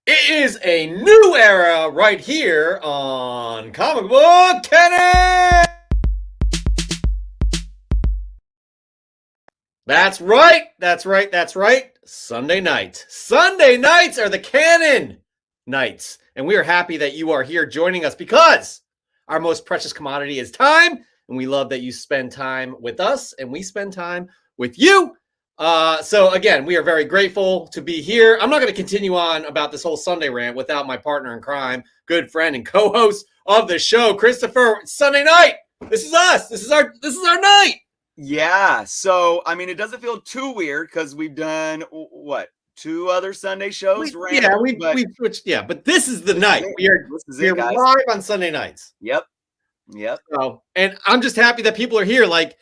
It is a new era right here on Comic Book Canon. That's right. That's right. That's right. Sunday night. Sunday nights are the canon nights. And we are happy that you are here joining us because our most precious commodity is time. And we love that you spend time with us and we spend time with you. So again, we are very grateful to be here. I'm not going to continue on about this whole Sunday rant without my partner in crime, good friend and co-host of the show, Christopher. It's Sunday night. This is us. This is our night. Yeah. So, I mean, it doesn't feel too weird because we've done two other Sunday shows? We switched. Yeah, but this is the night. We're live on Sunday nights. Yep. So, and I'm just happy that people are here. Like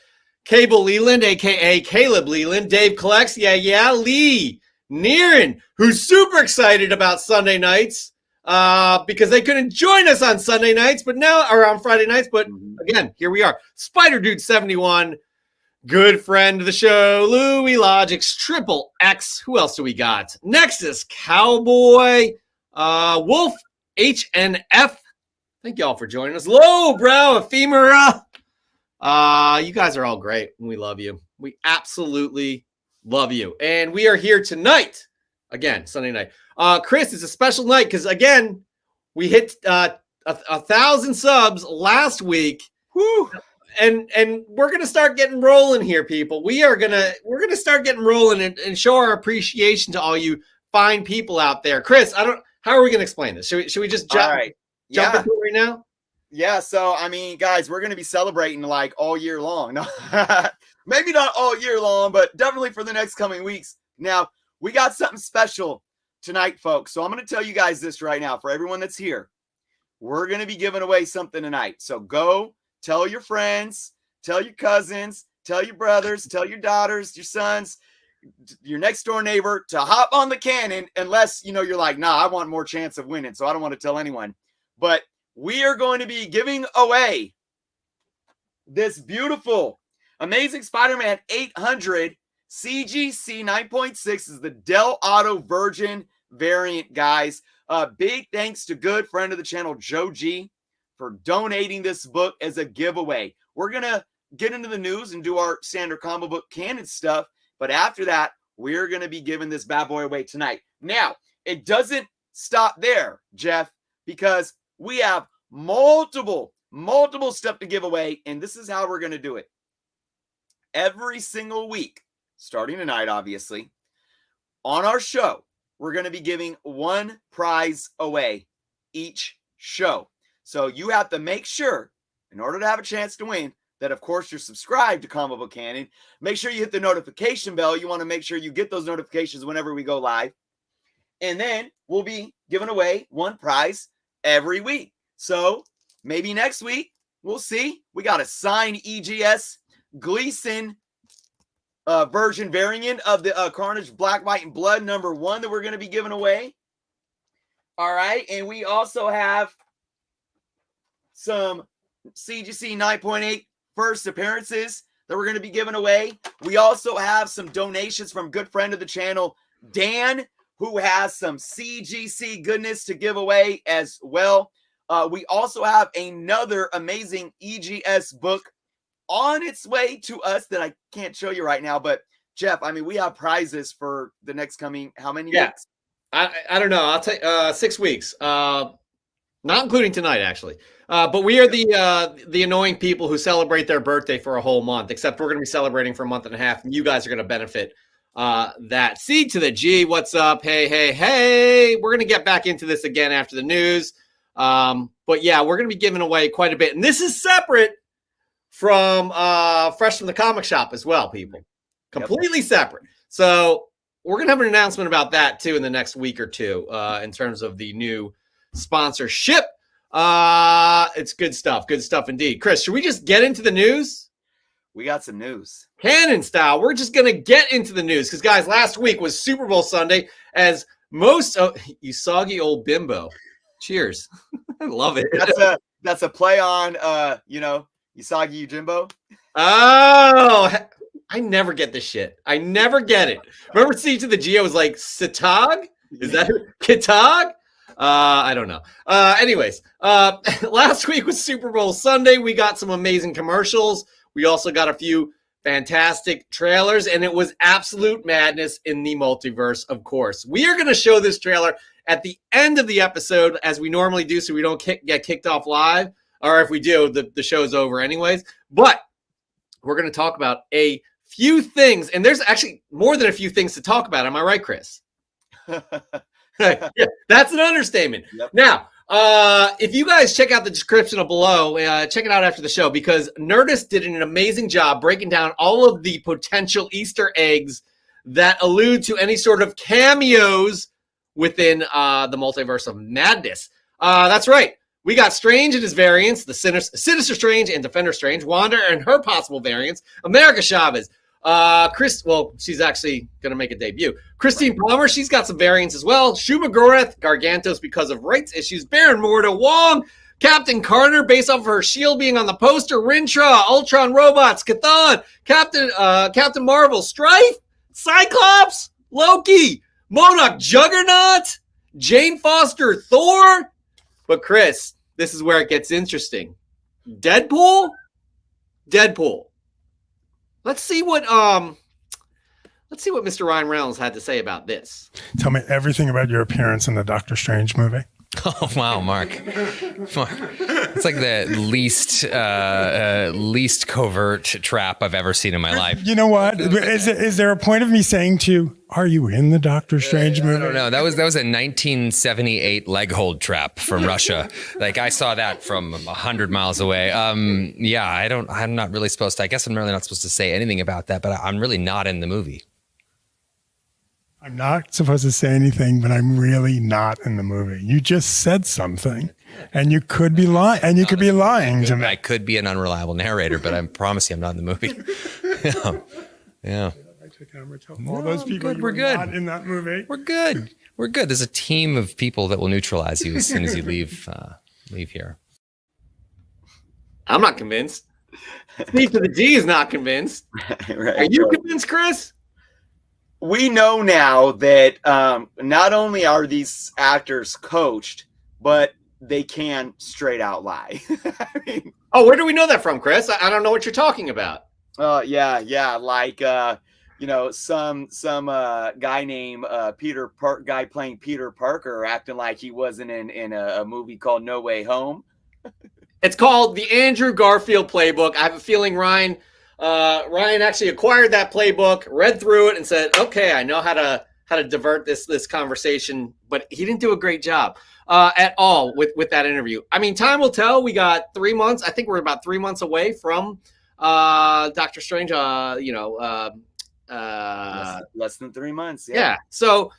Cable Leland, aka Caleb Leland, Dave Collects, Lee Neeran, who's super excited about Sunday nights because they couldn't join us on Sunday nights, but now or on Friday nights. But again, here we are. Spider Dude 71, good friend of the show, Louis Logic's Triple X. Who else do we got? Nexus Cowboy, Wolf HNF. Thank y'all for joining us. Lowbrow Ephemera. You guys are all great. We love you. We absolutely love you. And we are here tonight. Again, Sunday night. Chris, it's a special night because, again, we hit 1,000 subs last week. Woo! And we're going to start getting rolling here, people. We're going to start getting rolling and show our appreciation to all you fine people out there. Chris, how are we going to explain this? Should we just jump into it right now? Yeah, so, I mean, guys, we're going to be celebrating like all year long. No, maybe not all year long, but definitely for the next coming weeks. Now, we got something special tonight, folks. So I'm going to tell you guys this right now for everyone that's here. We're going to be giving away something tonight. So go tell your friends, tell your cousins, tell your brothers, tell your daughters, your sons, your next door neighbor to hop on the cannon unless, you're like, nah, I want more chance of winning. So I don't want to tell anyone. But we are going to be giving away this beautiful, amazing Spider-Man 800 CGC 9.6 is the Del Auto Virgin variant, guys. Big thanks to good friend of the channel, Joe G, for donating this book as a giveaway. We're going to get into the news and do our standard comic book canon stuff. But after that, we're going to be giving this bad boy away tonight. Now, it doesn't stop there, Jeff, because we have multiple stuff to give away, and this is how we're going to do it. Every single week, starting tonight, obviously, on our show, we're going to be giving one prize away each show. So you have to make sure, in order to have a chance to win, that, of course, you're subscribed to Comic Book Canon. Make sure you hit the notification bell. You want to make sure you get those notifications whenever we go live. And then we'll be giving away one prize every week. So maybe next week, we'll see. We got a signed EGS Gleason version variant of the Carnage Black, White, and Blood #1 that we're going to be giving away. All right. And we also have some CGC 9.8 first appearances that we're going to be giving away. We also have some donations from good friend of the channel, Dan, who has some CGC goodness to give away as well. We also have another amazing EGS book on its way to us that I can't show you right now. But, Jeff, I mean, we have prizes for the next coming, how many weeks? I don't know. I'll take 6 weeks. Not including tonight, actually. But we are the annoying people who celebrate their birthday for a whole month, except we're going to be celebrating for a month and a half, and you guys are going to benefit that. C to the G, what's up? Hey. We're going to get back into this again after the news. But yeah, we're going to be giving away quite a bit. And this is separate from Fresh from the Comic Shop as well, people. Completely separate. So we're going to have an announcement about that too in the next week or two in terms of the new sponsorship. It's good stuff. Good stuff indeed. Chris, should we just get into the news? We got some news. Canon style. We're just going to get into the news because, guys, last week was Super Bowl Sunday as most of you soggy old bimbo. Cheers. I love it. That's a play on, Usagi Yojimbo. Oh, I never get this shit. I never get it. Remember C to the G, I was like, Satag? Is that Kitog? I don't know. Anyways, last week was Super Bowl Sunday. We got some amazing commercials. We also got a few fantastic trailers, and it was absolute madness in the multiverse, of course. We are going to show this trailer at the end of the episode, as we normally do, so we don't get kicked off live. Or if we do, the show's over anyways. But we're going to talk about a few things, and there's actually more than a few things to talk about. Am I right, Chris? Yeah, that's an understatement. Yep. Now, if you guys check out the description below, check it out after the show, because Nerdist did an amazing job breaking down all of the potential Easter eggs that allude to any sort of cameos within the Multiverse of Madness. That's right. We got Strange and his variants, the Sinister Strange and Defender Strange, Wanda and her possible variants, America Chavez, she's actually going to make a debut. Christine Palmer, she's got some variants as well. Shu McGrath, Gargantos because of rights issues. Baron Mordo, Wong, Captain Carter, based off of her shield being on the poster. Rintra, Ultron Robots, Chthon, Captain Marvel, Strife, Cyclops, Loki, MODOK, Juggernaut, Jane Foster, Thor. But Chris, this is where it gets interesting. Deadpool. Let's see what Mr. Ryan Reynolds had to say about this. Tell me everything about your appearance in the Doctor Strange movie. Oh wow, Mark! It's like the least covert trap I've ever seen in my life. You know what? Is there a point of me saying to you, "Are you in the Doctor Strange movie?" I don't know. That was a 1978 leg hold trap from Russia. Like I saw that from 100 miles away. Yeah, I'm not really supposed to. I guess I'm really not supposed to say anything about that. But I'm really not in the movie. I'm not supposed to say anything, but I'm really not in the movie. You just said something, and you could be lying. And you could be lying to me. I could be an unreliable narrator, but I promise you, I'm not in the movie. Yeah. All those people we're good. Not in that movie. We're good. There's a team of people that will neutralize you as soon as you leave here. I'm not convinced. Steve to the G is not convinced. Right. Are you convinced, Chris? We know now that not only are these actors coached, but they can straight out lie. I mean, where do we know that from, Chris? I don't know what you're talking about. Yeah. Like, some guy named guy playing Peter Parker acting like he wasn't in a movie called No Way Home. It's called the Andrew Garfield Playbook. I have a feeling Ryan actually acquired that playbook, read through it, and said, "Okay, I know how to divert this conversation." But he didn't do a great job at all with that interview. I mean, time will tell. We got 3 months. I think we're about 3 months away from Doctor Strange. Less than 3 months. Yeah. So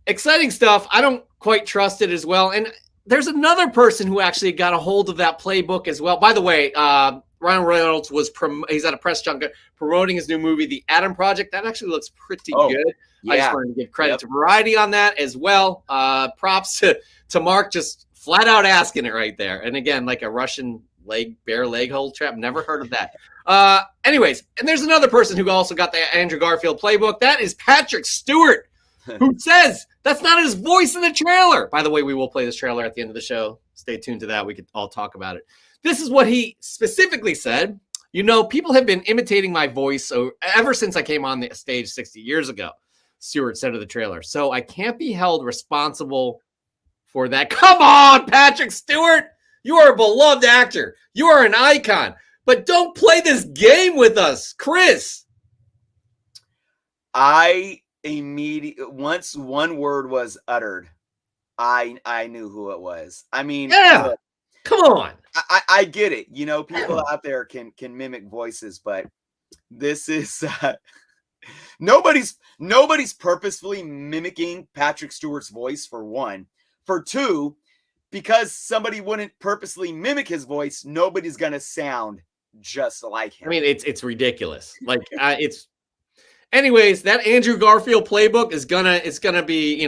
exciting stuff. I don't quite trust it as well. And there's another person who actually got a hold of that playbook as well. By the way, Ryan Reynolds he's at a press junket promoting his new movie, The Adam Project. That actually looks pretty good. Yeah. I just wanted to give credit to Variety on that as well. Props to Mark just flat out asking it right there. And again, like a Russian bear leg hold trap. Never heard of that. Anyways, and there's another person who also got the Andrew Garfield playbook. That is Patrick Stewart, who says that's not his voice in the trailer. By the way, we will play this trailer at the end of the show. Stay tuned to that. We could all talk about it. This is what he specifically said. People have been imitating my voice ever since I came on the stage 60 years ago, Stewart said of the trailer. So I can't be held responsible for that. Come on, Patrick Stewart. You are a beloved actor. You are an icon. But don't play this game with us, Chris. Once one word was uttered, I knew who it was. I mean, yeah. Come on. I get it. People out there can mimic voices, but this is nobody's purposefully mimicking Patrick Stewart's voice, for one. For two, because somebody wouldn't purposely mimic his voice, nobody's gonna sound just like him. I mean, it's ridiculous. Like anyways, that Andrew Garfield playbook is gonna be,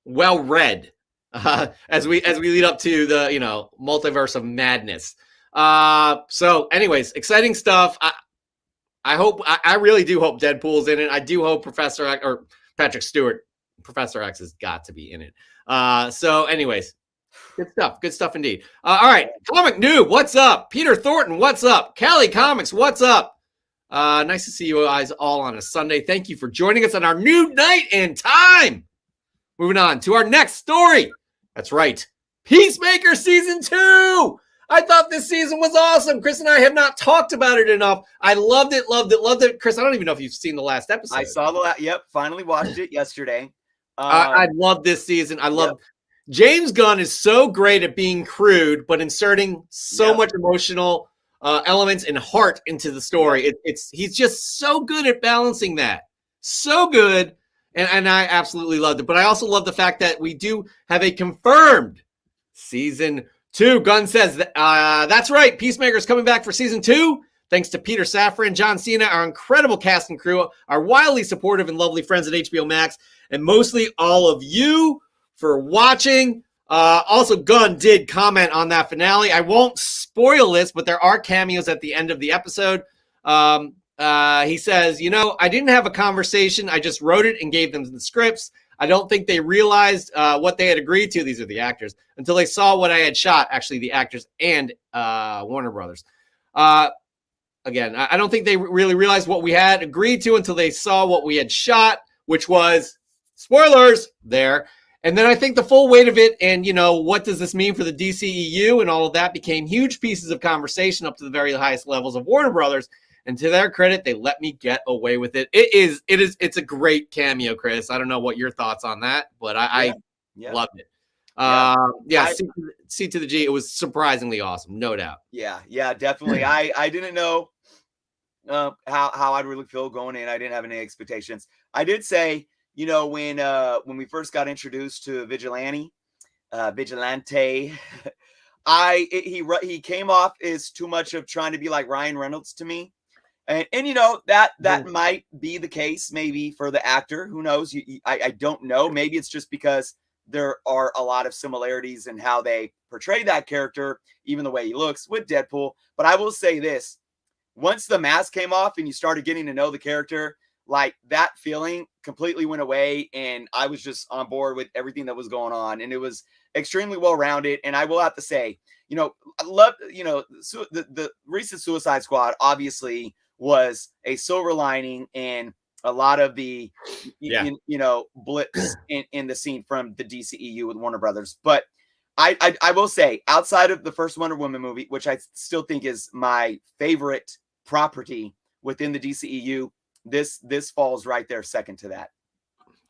well read. As we lead up to the Multiverse of Madness. So anyways, exciting stuff. I really do hope Deadpool's in it. I do hope Patrick Stewart Professor X has got to be in it. So anyways, good stuff indeed. All right, Comic Noob, what's up? Peter Thornton, what's up? Cali Comics, what's up? Nice to see you guys all on a Sunday. Thank you for joining us on our new night and time. Moving on to our next story. That's right, Peacemaker Season 2. I thought this season was awesome. Chris and I have not talked about it enough. I loved it. Chris, I don't even know if you've seen the last episode. I saw the last. Yep, finally watched it yesterday. I love this season. I love James Gunn is so great at being crude, but inserting so much emotional elements and heart into the story. He's just so good at balancing that. So good. And I absolutely loved it. But I also love the fact that we do have a confirmed season 2. Gunn says, that's right. Peacemaker is coming back for season 2. Thanks to Peter Safran, John Cena, our incredible cast and crew, our wildly supportive and lovely friends at HBO Max, and mostly all of you for watching. Also, Gunn did comment on that finale. I won't spoil this, but there are cameos at the end of the episode. He says, I didn't have a conversation. I just wrote it and gave them the scripts. I don't think they realized what they had agreed to. These are the actors until they saw what I had shot. Actually, the actors and Warner Brothers. Again, I don't think they really realized what we had agreed to until they saw what we had shot, which was spoilers there. And then I think the full weight of it and, what does this mean for the DCEU and all of that became huge pieces of conversation up to the very highest levels of Warner Brothers. And to their credit, they let me get away with it. It's a great cameo, Chris. I don't know what your thoughts on that, but I loved it. C to the G. It was surprisingly awesome, no doubt. Yeah, definitely. I didn't know how I'd really feel going in. I didn't have any expectations. I did say, when we first got introduced to Vigilante, he came off as too much of trying to be like Ryan Reynolds to me. And that might be the case maybe for the actor. Who knows? I don't know. Maybe it's just because there are a lot of similarities in how they portray that character, even the way he looks with Deadpool. But I will say this. Once the mask came off and you started getting to know the character, like that feeling completely went away. And I was just on board with everything that was going on. And it was extremely well-rounded. And I will have to say, I love, the recent Suicide Squad obviously was a silver lining in a lot of the, blips in the scene from the DCEU with Warner Brothers. But I will say, outside of the first Wonder Woman movie, which I still think is my favorite property within the DCEU, this falls right there second to that.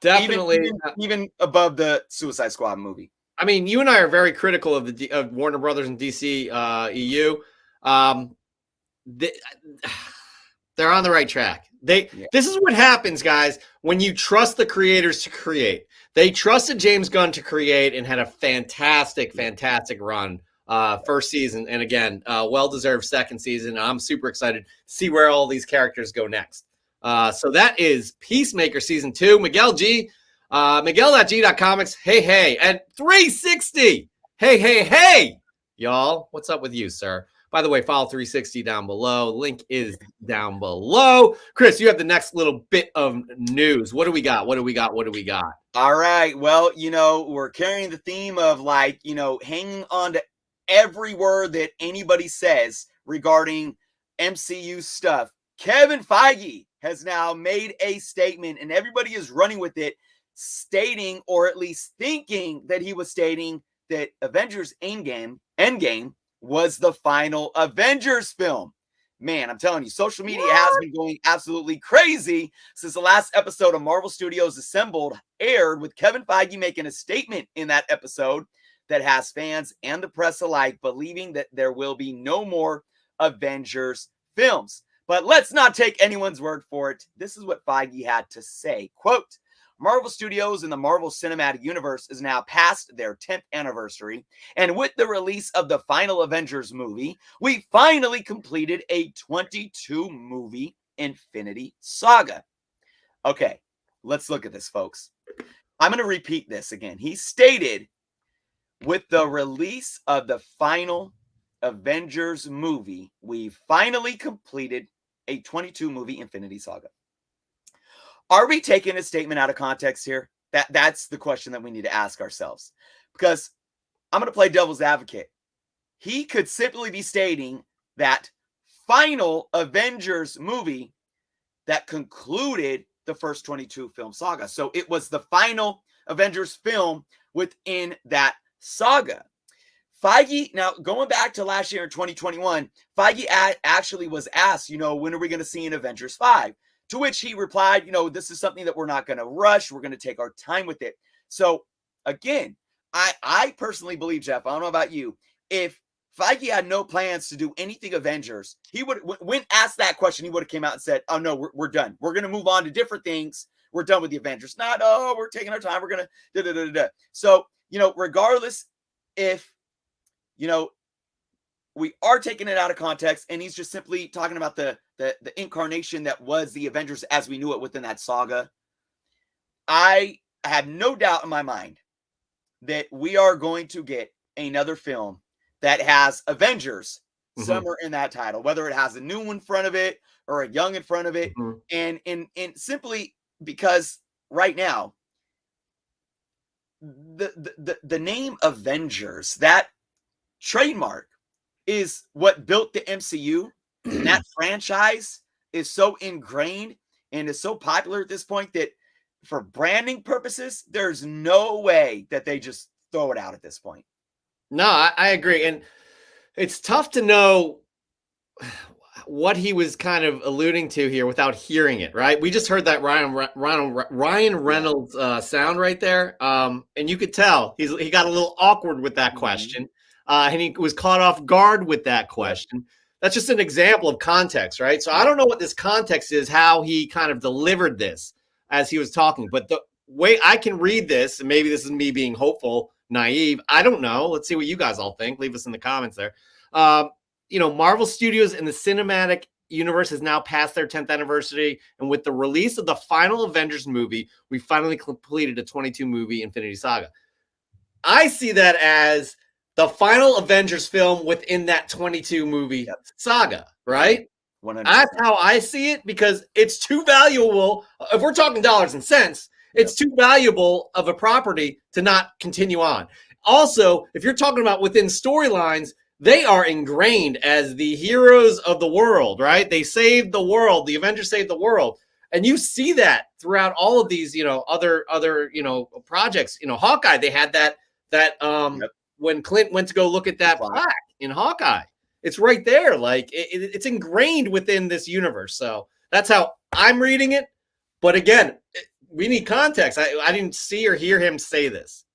Definitely. Even above the Suicide Squad movie. I mean, you and I are very critical of Warner Brothers and DC EU. They're on the right track. This is what happens, guys, when you trust the creators to create. They trusted James Gunn to create and had a fantastic run first season. And again, well-deserved second season. I'm super excited to see where all these characters go next. So that is Peacemaker Season 2. Miguel G. Miguel.g.comics. Hey. At 360. Hey. Y'all, what's up with you, sir? By the way, follow 360 down below. Link is down below. Chris, you have the next little bit of news. What do we got? All right. Well, we're carrying the theme of hanging on to every word that anybody says regarding MCU stuff. Kevin Feige has now made a statement and everybody is running with it, stating, or at least thinking that he was stating that Avengers Endgame was the final Avengers film. Man, I'm telling you, social media has been going absolutely crazy since the last episode of Marvel Studios Assembled aired, with Kevin Feige making a statement in that episode that has fans and the press alike believing that there will be no more Avengers films. But let's not take anyone's word for it. This is what Feige had to say. Quote, Marvel Studios and the Marvel Cinematic Universe is now past their 10th anniversary, and with the release of the final Avengers movie, we finally completed a 22-movie Infinity Saga. Okay, let's look at this, folks. I'm going to repeat this again. He stated, with the release of the final Avengers movie, we finally completed a 22-movie Infinity Saga. Are we taking a statement out of context here? That's the question that we need to ask ourselves. Because I'm going to play devil's advocate. He could simply be stating that final Avengers movie that concluded the first 22 film saga. So it was the final Avengers film within that saga. Feige, now going back to last year in 2021, Feige actually was asked, when are we going to see an Avengers 5? To which he replied, this is something that we're not going to rush. We're going to take our time with it. So again, I personally believe, Jeff, I don't know about you, if Feige had no plans to do anything Avengers, he would, when asked that question, he would have came out and said, oh no, we're done. We're going to move on to different things. We're done with the Avengers. Not, oh, we're taking our time. We're going to So, regardless if, we are taking it out of context and he's just simply talking about the incarnation that was the Avengers as we knew it within that saga. I have no doubt in my mind that we are going to get another film that has Avengers somewhere in that title, whether it has a new in front of it or a young in front of it. And simply because right now, the name Avengers, that trademark is what built the MCU. And that franchise is so ingrained and is so popular at this point that for branding purposes, there's no way that they just throw it out at this point. No, I agree. And it's tough to know what he was kind of alluding to here without hearing it, right? We just heard that Ryan Reynolds sound right there. And you could tell he got a little awkward with that question. And he was caught off guard with that question. That's just an example of context, right? So I don't know what this context is, how he kind of delivered this as he was talking. But the way I can read this, and maybe this is me being hopeful, naive, I don't know. Let's see what you guys all think. Leave us in the comments there. Marvel Studios and the cinematic universe has now passed their 10th anniversary. And with the release of the final Avengers movie, we finally completed a 22 movie Infinity Saga. I see that as the final Avengers film within that 22 movie saga, right? 100%. That's how I see it, because it's too valuable. If we're talking dollars and cents, it's too valuable of a property to not continue on. Also, if you're talking about within storylines, they are ingrained as the heroes of the world, right? They saved the world. The Avengers saved the world. And you see that throughout all of these, other projects. Hawkeye, they had that when Clint went to go look at that plaque in Hawkeye. It's right there. Like it's ingrained within this universe. So that's how I'm reading it. But again, we need context. I didn't see or hear him say this.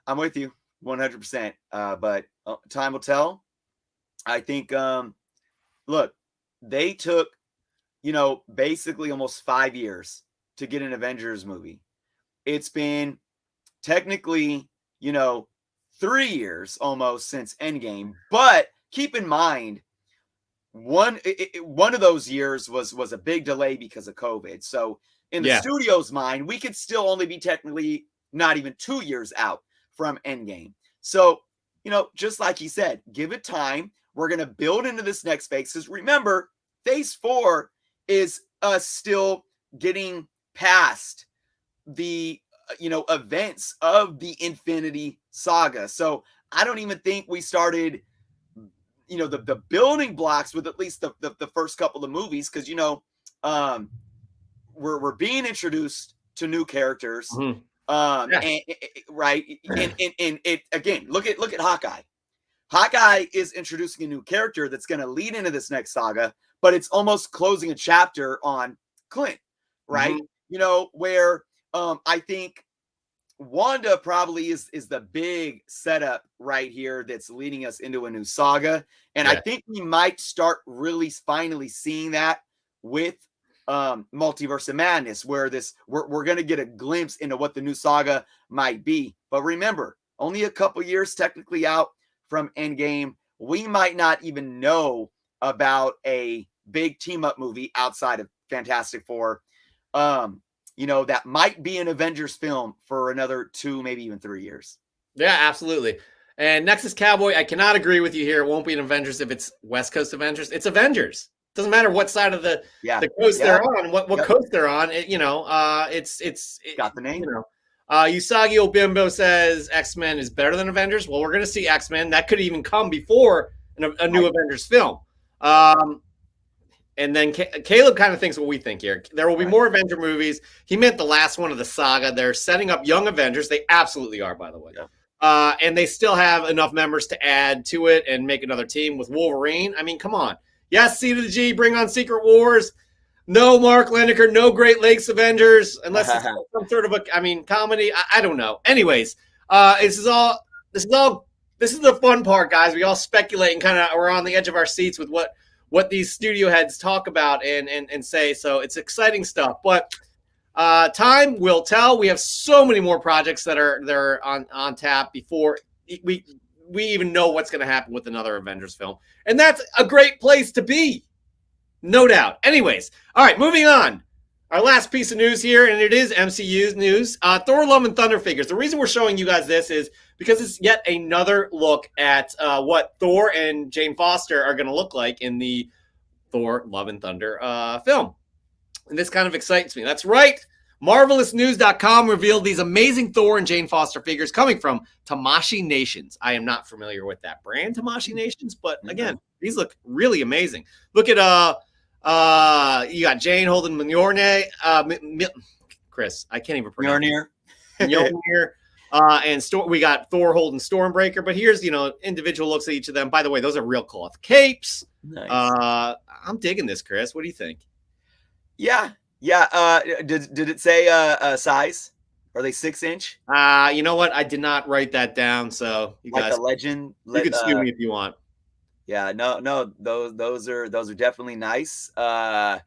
I'm with you 100%. But time will tell. I think, look, they took, basically almost 5 years to get an Avengers movie. It's been technically, 3 years almost since Endgame. But keep in mind, one of those years was a big delay because of COVID. So in the studio's mind, we could still only be technically not even 2 years out from Endgame. So, just like he said, give it time. We're going to build into this next phase. Because remember, phase 4 is us still getting past the, events of the Infinity Saga. So I don't even think we started, the building blocks with at least the first couple of movies. Because, we're being introduced to new characters. And it again, look at Hawkeye. Hawkeye is introducing a new character that's going to lead into this next saga, but it's almost closing a chapter on Clint, right? Where I think Wanda probably is the big setup right here that's leading us into a new saga. And I think we might start really finally seeing that with Multiverse of Madness, where we're going to get a glimpse into what the new saga might be. But remember, only a couple years technically out from Endgame. We might not even know about a big team up movie outside of Fantastic Four. That might be an Avengers film for another 2, maybe even 3 years. Yeah, absolutely. And Nexus Cowboy, I cannot agree with you here. It won't be an Avengers if it's West Coast Avengers. It's Avengers. Doesn't matter what side of the coast they're on, what coast they're on. It got the name. Usagi Obimbo says X-Men is better than Avengers. Well, we're going to see X-Men. That could even come before a new Avengers film. And then Caleb kind of thinks what we think here. There will be more Avenger movies. He meant the last one of the saga. They're setting up young Avengers. They absolutely are, by the way. Yeah. And they still have enough members to add to it and make another team with Wolverine. I mean, come on. Yes, C to the G, bring on Secret Wars. No Mark Lineker, no Great Lakes Avengers, unless it's some sort of comedy. I don't know. Anyways, this is the fun part, guys. We all speculate and kind of we're on the edge of our seats with what these studio heads talk about and say. So it's exciting stuff. But time will tell. We have so many more projects that are on tap before we even know what's going to happen with another Avengers film. And that's a great place to be. No doubt. Anyways, all right, moving on. Our last piece of news here, and it is MCU's news. Thor Love and Thunder figures. The reason we're showing you guys this is because it's yet another look at what Thor and Jane Foster are going to look like in the Thor Love and Thunder film. And this kind of excites me. That's right. MarvelousNews.com revealed these amazing Thor and Jane Foster figures coming from Tamashii Nations. I am not familiar with that brand, Tamashii Nations, but again, these look really amazing. Look at you got Jane holding Mjolnir. Chris, I can't even pronounce Mjolnir. And we got Thor holding Stormbreaker. But here's individual looks at each of them. By the way, those are real cloth capes. Nice. I'm digging this, Chris. What do you think? Yeah. Did it say size? Are they 6-inch? You know what? I did not write that down. So you guys, a legend. You can sue me if you want. Yeah, no, those are definitely nice. The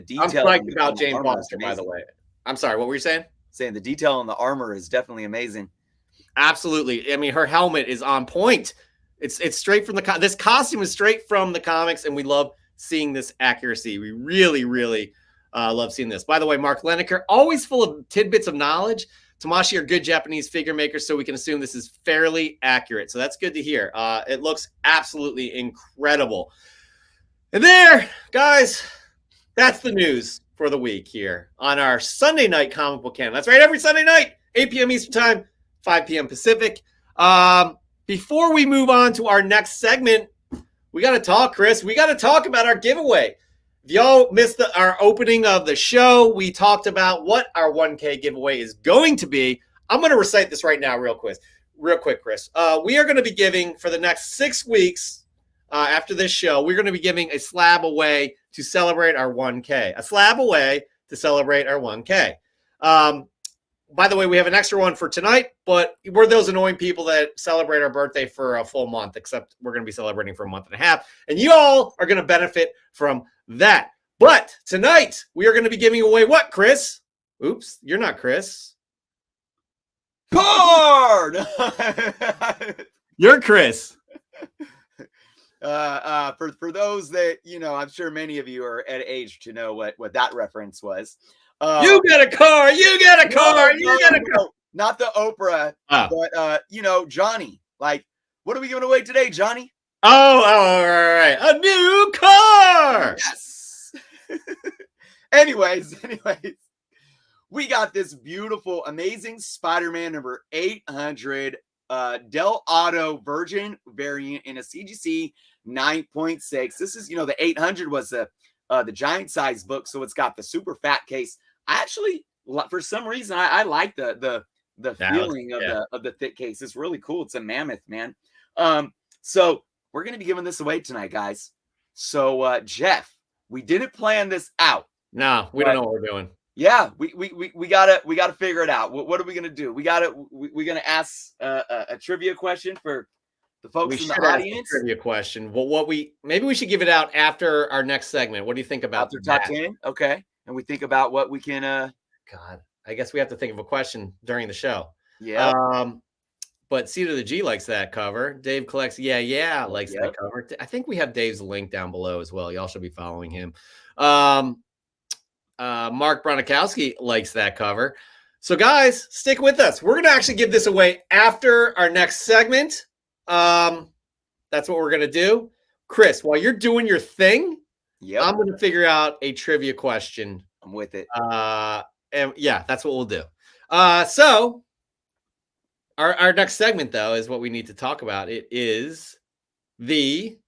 detail. I'm psyched about Jane Foster, by the way. I'm sorry, what were you saying? Saying the detail on the armor is definitely amazing. Absolutely. I mean, her helmet is on point. It's straight from this costume is straight from the comics, and we love seeing this accuracy. We really, really love seeing this. By the way, Mark Lineker, always full of tidbits of knowledge. Tamashii are good Japanese figure makers, so we can assume this is fairly accurate. So that's good to hear. It looks absolutely incredible. And there, guys, that's the news for the week here on our Sunday night comic book canon. That's right, every Sunday night, 8 p.m. Eastern Time, 5 p.m. Pacific. Before we move on to our next segment, we got to talk, Chris. We got to talk about our giveaway. If y'all missed our opening of the show, we talked about what our 1K giveaway is going to be. I'm going to recite this right now real quick, Chris. We are going to be giving for the next 6 weeks after this show, we're going to be giving a slab away to celebrate our 1K. A slab away to celebrate our 1K. By the way, we have an extra one for tonight, but we're those annoying people that celebrate our birthday for a full month, except we're going to be celebrating for a month and a half. And you all are going to benefit from that. But tonight, we are going to be giving away what, Chris? Oops, you're not Chris. Card! You're Chris. For those that, I'm sure many of you are at age to know what that reference was. You get a car. You get a car. You get a car. Not the Oprah, but Johnny. Like, what are we giving away today, Johnny? Oh, all right. A new car. Yes. Anyways, we got this beautiful, amazing Spider-Man number 800 Del Auto Virgin variant in a CGC 9.6. This is, the 800 was the giant size book, so it's got the super fat case. I actually, for some reason, I like the feeling of the thick case. It's really cool. It's a mammoth, man. So we're gonna be giving this away tonight, guys. So Jeff, we didn't plan this out. No, we don't know what we're doing. Yeah, we gotta figure it out. What are we gonna do? We're gonna ask a trivia question for the folks in the audience. Trivia question. Well, maybe we should give it out after our next segment. What do you think about after top 10? Okay, and we think about what we can. God, I guess we have to think of a question during the show. Yeah. But C to the G likes that cover. Dave collects. Yeah, likes that cover. I think we have Dave's link down below as well. Y'all should be following him. Mark Bronikowski likes that cover. So guys, stick with us. We're going to actually give this away after our next segment. That's what we're going to do. Chris, while you're doing your thing, Yep. I'm going to figure out a trivia question. I'm with it. And yeah, that's what we'll do. So our next segment, though, is what we need to talk about. It is the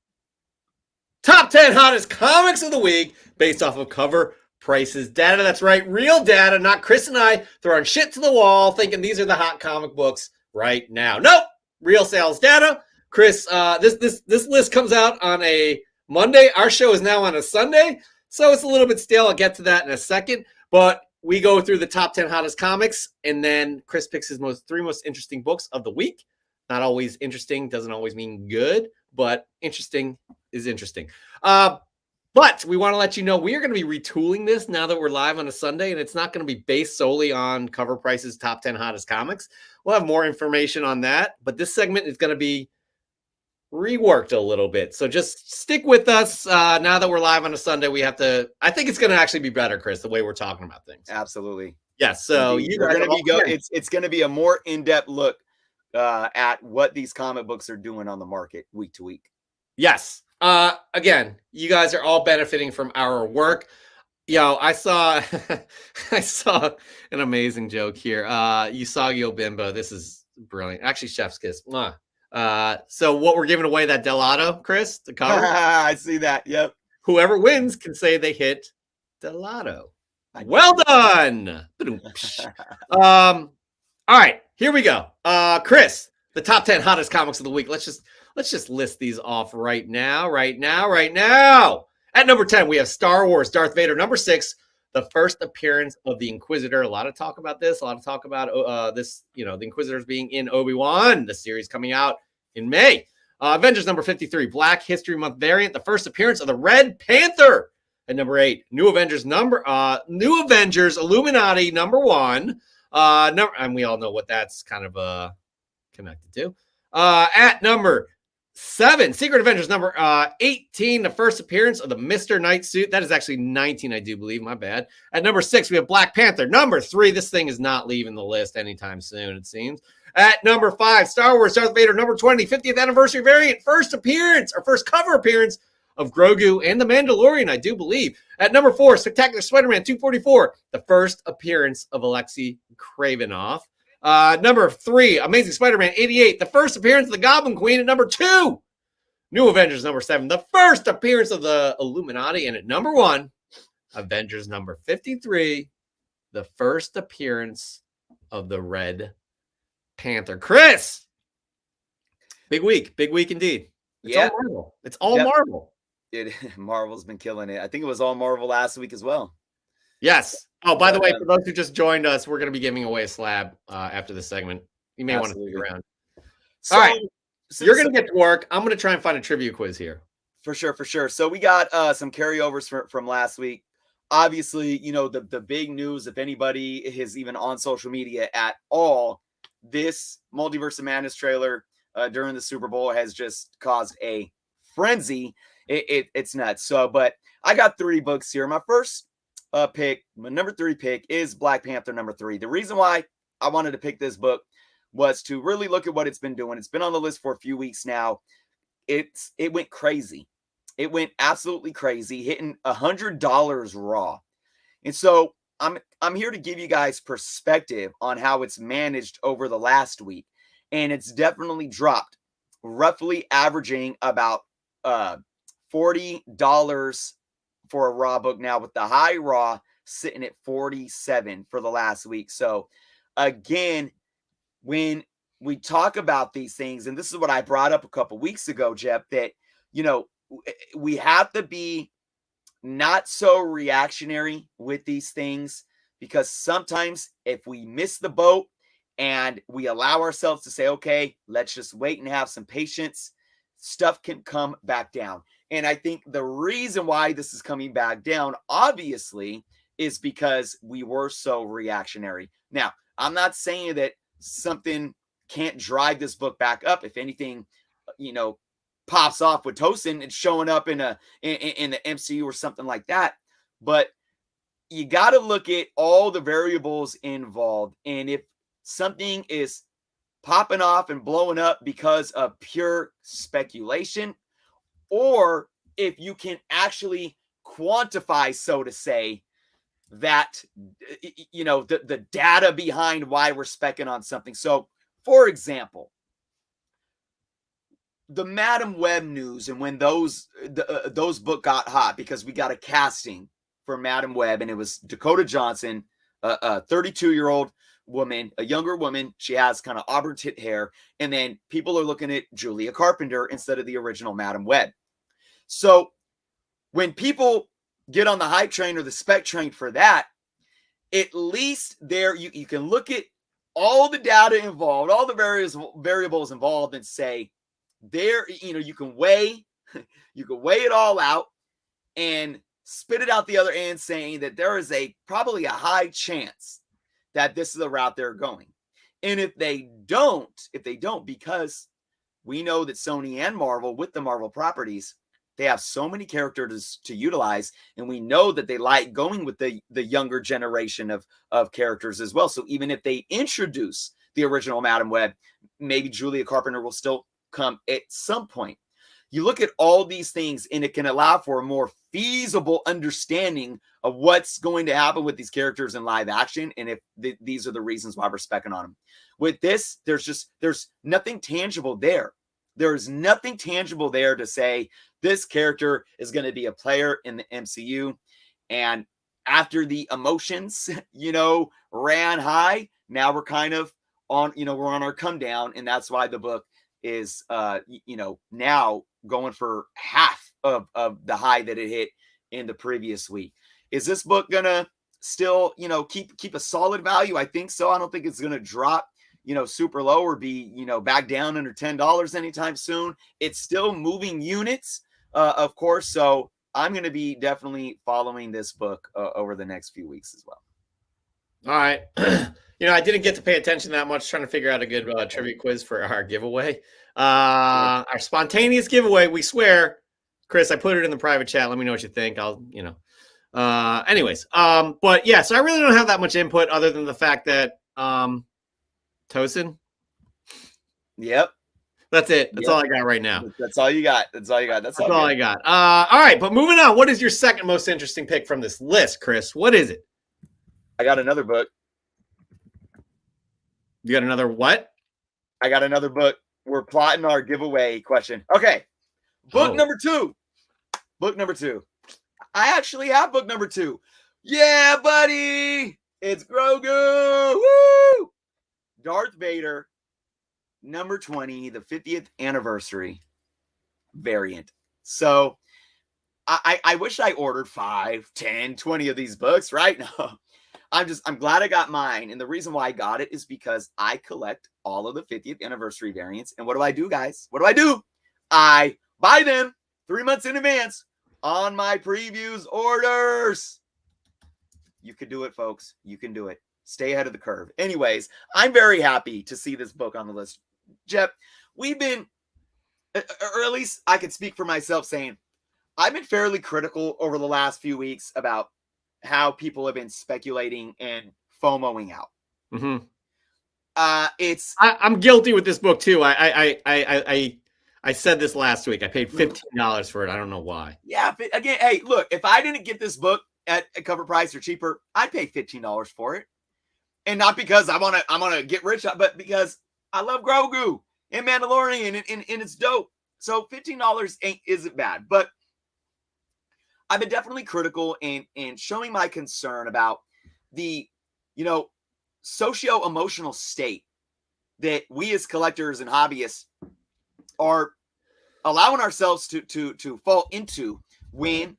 top 10 hottest comics of the week based off of cover prices data. That's right, real data, not Chris and I throwing shit to the wall thinking these are the hot comic books right now. Nope, real sales data. Chris, this list comes out on a Monday. Our show is now on a Sunday, so it's a little bit stale. I'll get to that in a second. But we go through the top 10 hottest comics, and then Chris picks his three most interesting books of the week. Not always interesting, doesn't always mean good, but interesting is interesting. But we want to let you know we are going to be retooling this now that we're live on a Sunday, and it's not going to be based solely on cover prices, top 10 hottest comics. We'll have more information on that, but this segment is going to be reworked a little bit. So just stick with us. Now that we're live on a Sunday, I think it's going to actually be better, Chris, the way we're talking about things. Absolutely. Yes. So you're going to be it's going to be a more in-depth look at what these comic books are doing on the market week to week. Yes. Again, you guys are all benefiting from our work. I saw an amazing joke here. Usagi Bimbo. This is brilliant. Actually, chef's kiss. So what we're giving away, that Delato, Chris, the cover. I see that. Yep. Whoever wins can say they hit Delato. Well done. All right, here we go. Chris, the top 10 hottest comics of the week. Let's just list these off right now. At number 10, we have Star Wars, Darth Vader. Number 6, the first appearance of the Inquisitor. A lot of talk about this. A lot of talk about the Inquisitors being in Obi-Wan, the series coming out in May. Avengers number 53, Black History Month variant. The first appearance of the Red Panther. At number 8, New Avengers Illuminati number 1. And we all know what that's kind of connected to. At number 7, Secret Avengers number 18, the first appearance of the Mr. Knight suit. That is actually 19, I do believe. My bad. At number 6, we have Black Panther. Number 3, this thing is not leaving the list anytime soon, it seems. At number 5, Star Wars, Darth Vader. Number 20, 50th anniversary variant. First cover appearance of Grogu and the Mandalorian, I do believe. At number 4, Spectacular Spider-Man 244, the first appearance of Alexei Kravinoff. Number 3, Amazing Spider-Man 88, the first appearance of the Goblin Queen. At number 2, New Avengers number 7, the first appearance of the Illuminati. And at number 1, Avengers number 53, the first appearance of the Red Panther. Chris, big week indeed. It's all Marvel. It's all Marvel. Marvel's been killing it. I think it was all Marvel last week as well. Yes. Oh, by the way, for those who just joined us, we're going to be giving away a slab after this segment. You may want to stick around. All right. You're going to get to work. I'm going to try and find a trivia quiz here. For sure. So we got some carryovers from last week. Obviously, the big news, if anybody is even on social media at all, this Multiverse of Madness trailer during the Super Bowl has just caused a frenzy. It's nuts. So, but I got 3 books here. My first my number 3 pick is Black Panther number 3. The reason why I wanted to pick this book was to really look at what it's been doing. It's been on the list for a few weeks now. It went crazy. It went absolutely crazy, hitting $100 raw. And so I'm here to give you guys perspective on how it's managed over the last week. And it's definitely dropped, roughly averaging about $40 for a raw book now, with the high raw sitting at $47 for the last week. So again, when we talk about these things, and this is what I brought up a couple weeks ago, Jeff, that, we have to be not so reactionary with these things, because sometimes if we miss the boat and we allow ourselves to say, okay, let's just wait and have some patience, stuff can come back down. And I think the reason why this is coming back down, obviously, is because we were so reactionary. Now, I'm not saying that something can't drive this book back up. If anything, pops off with Tosin and showing up in the MCU or something like that. But you got to look at all the variables involved. And if something is popping off and blowing up because of pure speculation, or if you can actually quantify, so to say, that, you know, the data behind why we're specking on something. So, for example, the Madam Web news, and when those book got hot because we got a casting for Madam Web, and it was Dakota Johnson, a 32-year-old woman, a younger woman. She has kind of auburn tit hair, and then people are looking at Julia Carpenter instead of the original Madam Web. So when people get on the hype train or the spec train for that, at least there you can look at all the data involved, all the various variables involved, and say, there, you know, you can weigh it all out and spit it out the other end, saying that there is probably a high chance that this is the route they're going. And if they don't, because we know that Sony and Marvel, with the Marvel properties, they have so many characters to utilize, and we know that they like going with the younger generation of characters as well. So even if they introduce the original Madam Web, maybe Julia Carpenter will still come at some point. You look at all these things, and it can allow for a more feasible understanding of what's going to happen with these characters in live action, and if these are the reasons why we're specking on them. With this, there's nothing tangible there. There's nothing tangible there to say this character is going to be a player in the MCU. And after the emotions, you know, ran high, now we're kind of on, you know, we're on our come down, and that's why the book is, you know, now going for half of the high that it hit in the previous week. Is this book gonna still, you know, keep a solid value? I think so. I don't think it's gonna drop, you know, super low or be, you know, back down under $10 anytime soon. It's still moving units, of course. So I'm gonna be definitely following this book over the next few weeks as well. All right. You know, I didn't get to pay attention that much trying to figure out a good trivia quiz for our giveaway. Our spontaneous giveaway, we swear. Chris, I put it in the private chat. Let me know what you think. I'll, you know. Anyways, but yeah, so I really don't have that much input other than the fact that Tosin. Yep. That's it. That's all I got right now. That's all you got. That's all I got. All right, but moving on. What is your second most interesting pick from this list, Chris? What is it? I got another book. You got another what? I got another book. We're plotting our giveaway question. Okay. Book number 2. Book number 2. I actually have book number 2. Yeah, buddy. It's Grogu. Woo! Darth Vader, number 20, the 50th anniversary variant. So I wish I ordered 5, 10, 20 of these books right now. I'm glad I got mine. And the reason why I got it is because I collect all of the 50th anniversary variants. And what do, guys? What do? I buy them 3 months in advance on my previews orders. You can do it, folks. You can do it. Stay ahead of the curve. Anyways, I'm very happy to see this book on the list. Jeff, we've been, or at least I could speak for myself, saying I've been fairly critical over the last few weeks about how people have been speculating and FOMOing out. Mm-hmm. I'm guilty with this book too. I said this last week. I paid $15 for it. I don't know why. Yeah. But again, hey, look, if I didn't get this book at a cover price or cheaper, I'd pay $15 for it. And not because I want to get rich, but because I love Grogu and Mandalorian and it's dope. So $15 isn't bad. But I've been definitely critical in showing my concern about the, you know, socio-emotional state that we as collectors and hobbyists are allowing ourselves to fall into when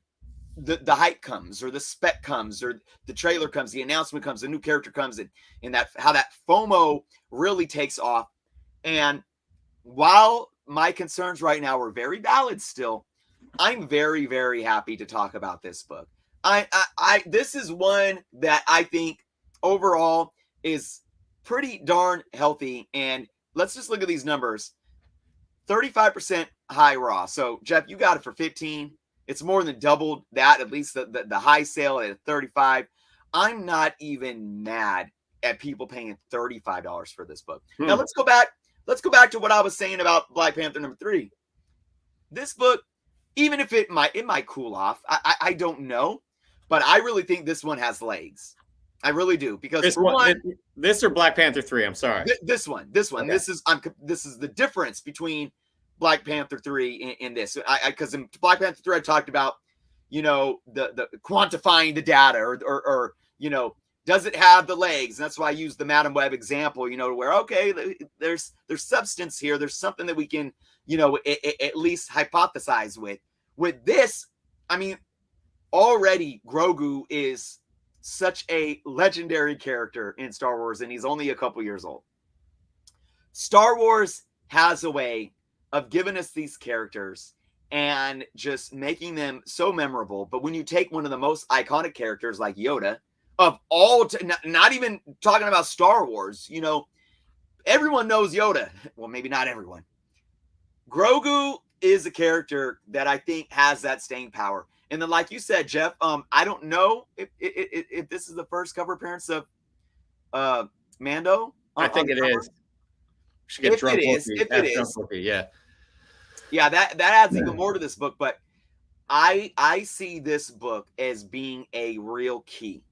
the hype comes, or the spec comes, or the trailer comes, the announcement comes, the new character comes, and that how that FOMO really takes off. And while my concerns right now are very valid still, I'm very, very happy to talk about this book. This is one that I think overall is pretty darn healthy. And let's just look at these numbers. 35% high raw. So Jeff, you got it for 15. It's more than doubled that, at least the high sale at 35. I'm not even mad at people paying $35 for this book. Now let's go back to what I was saying about Black Panther number 3. This book even if it might cool off. I don't know, but I really think this one has legs. I really do, because this or Black Panther 3. I'm sorry. This one. Okay. This is the difference between Black Panther 3 and this. Because in Black Panther 3, I talked about, the quantifying the data, or does it have the legs? And that's why I used the Madam Web example, where, okay, there's substance here. There's something that we can, at least hypothesize with. With this, I mean, already Grogu is such a legendary character in Star Wars, and he's only a couple years old. Star Wars has a way of giving us these characters and just making them so memorable. But when you take one of the most iconic characters like Yoda, of all, not even talking about Star Wars, everyone knows Yoda. Well, maybe not everyone. Grogu is a character that I think has that staying power. And then, like you said, Jeff, I don't know if this is the first cover appearance of Mando. I think it is. If it is, yeah, that adds even more to this book. But I see this book as being a real key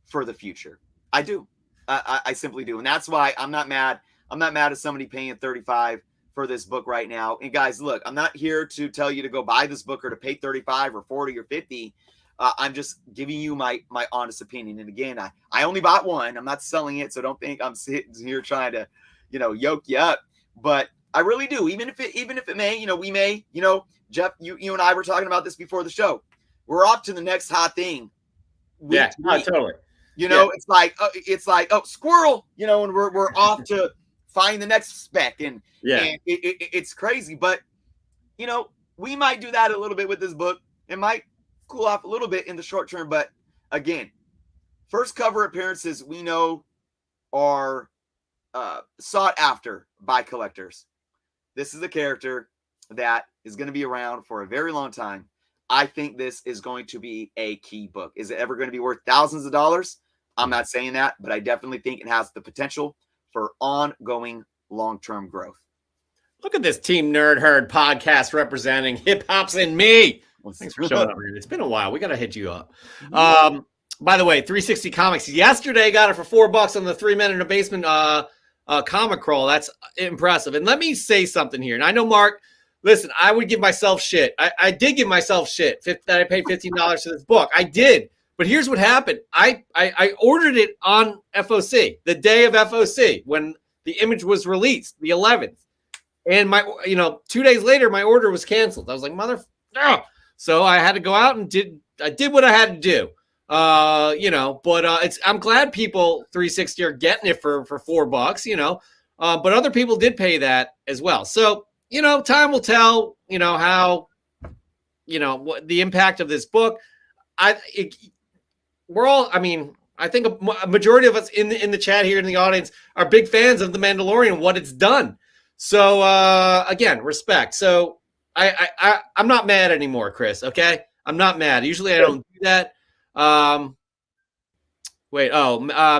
for the future. I do. I simply do, and that's why I'm not mad. I'm not mad at somebody paying $35 for this book right now. And guys, look, I'm not here to tell you to go buy this book or to pay $35 or $40 or $50. I'm just giving you my honest opinion. And again, I only bought one. I'm not selling it, so don't think I'm sitting here trying to, yoke you up. But I really do. Even if it may, we may, Jeff, you and I were talking about this before the show. We're off to the next hot thing. Yeah, totally. It's like, oh, squirrel, and we're off to find the next spec, and it's crazy. But we might do that a little bit with this book. It might cool off a little bit in the short term, but again, first cover appearances we know are sought after by collectors. This is a character that is going to be around for a very long time. I think this is going to be a key book. Is it ever going to be worth thousands of dollars? I'm not saying that, but I definitely think it has the potential for ongoing long-term growth. Look at this Team Nerd Herd podcast representing Hip Hops and Me. Well, thanks for showing up here. It's been a while. We got to hit you up. By the way, 360 Comics yesterday got it for $4 on the 3 Men in a Basement comic crawl. That's impressive. And let me say something here. And I know, Mark, listen, I would give myself shit. I did give myself shit that I paid $15 for this book. I did. But here's what happened. I ordered it on FOC, the day of FOC, when the image was released, the 11th. And 2 days later, my order was canceled. I was like, So I had to go out and did what I had to do. But I'm glad people 360 are getting it for $4, but other people did pay that as well. So, time will tell, how, what the impact of this book. I think a majority of us in the chat here in the audience are big fans of The Mandalorian, what it's done. So, again, respect. So I'm not mad anymore, Chris. Okay. I'm not mad. Usually I don't do that.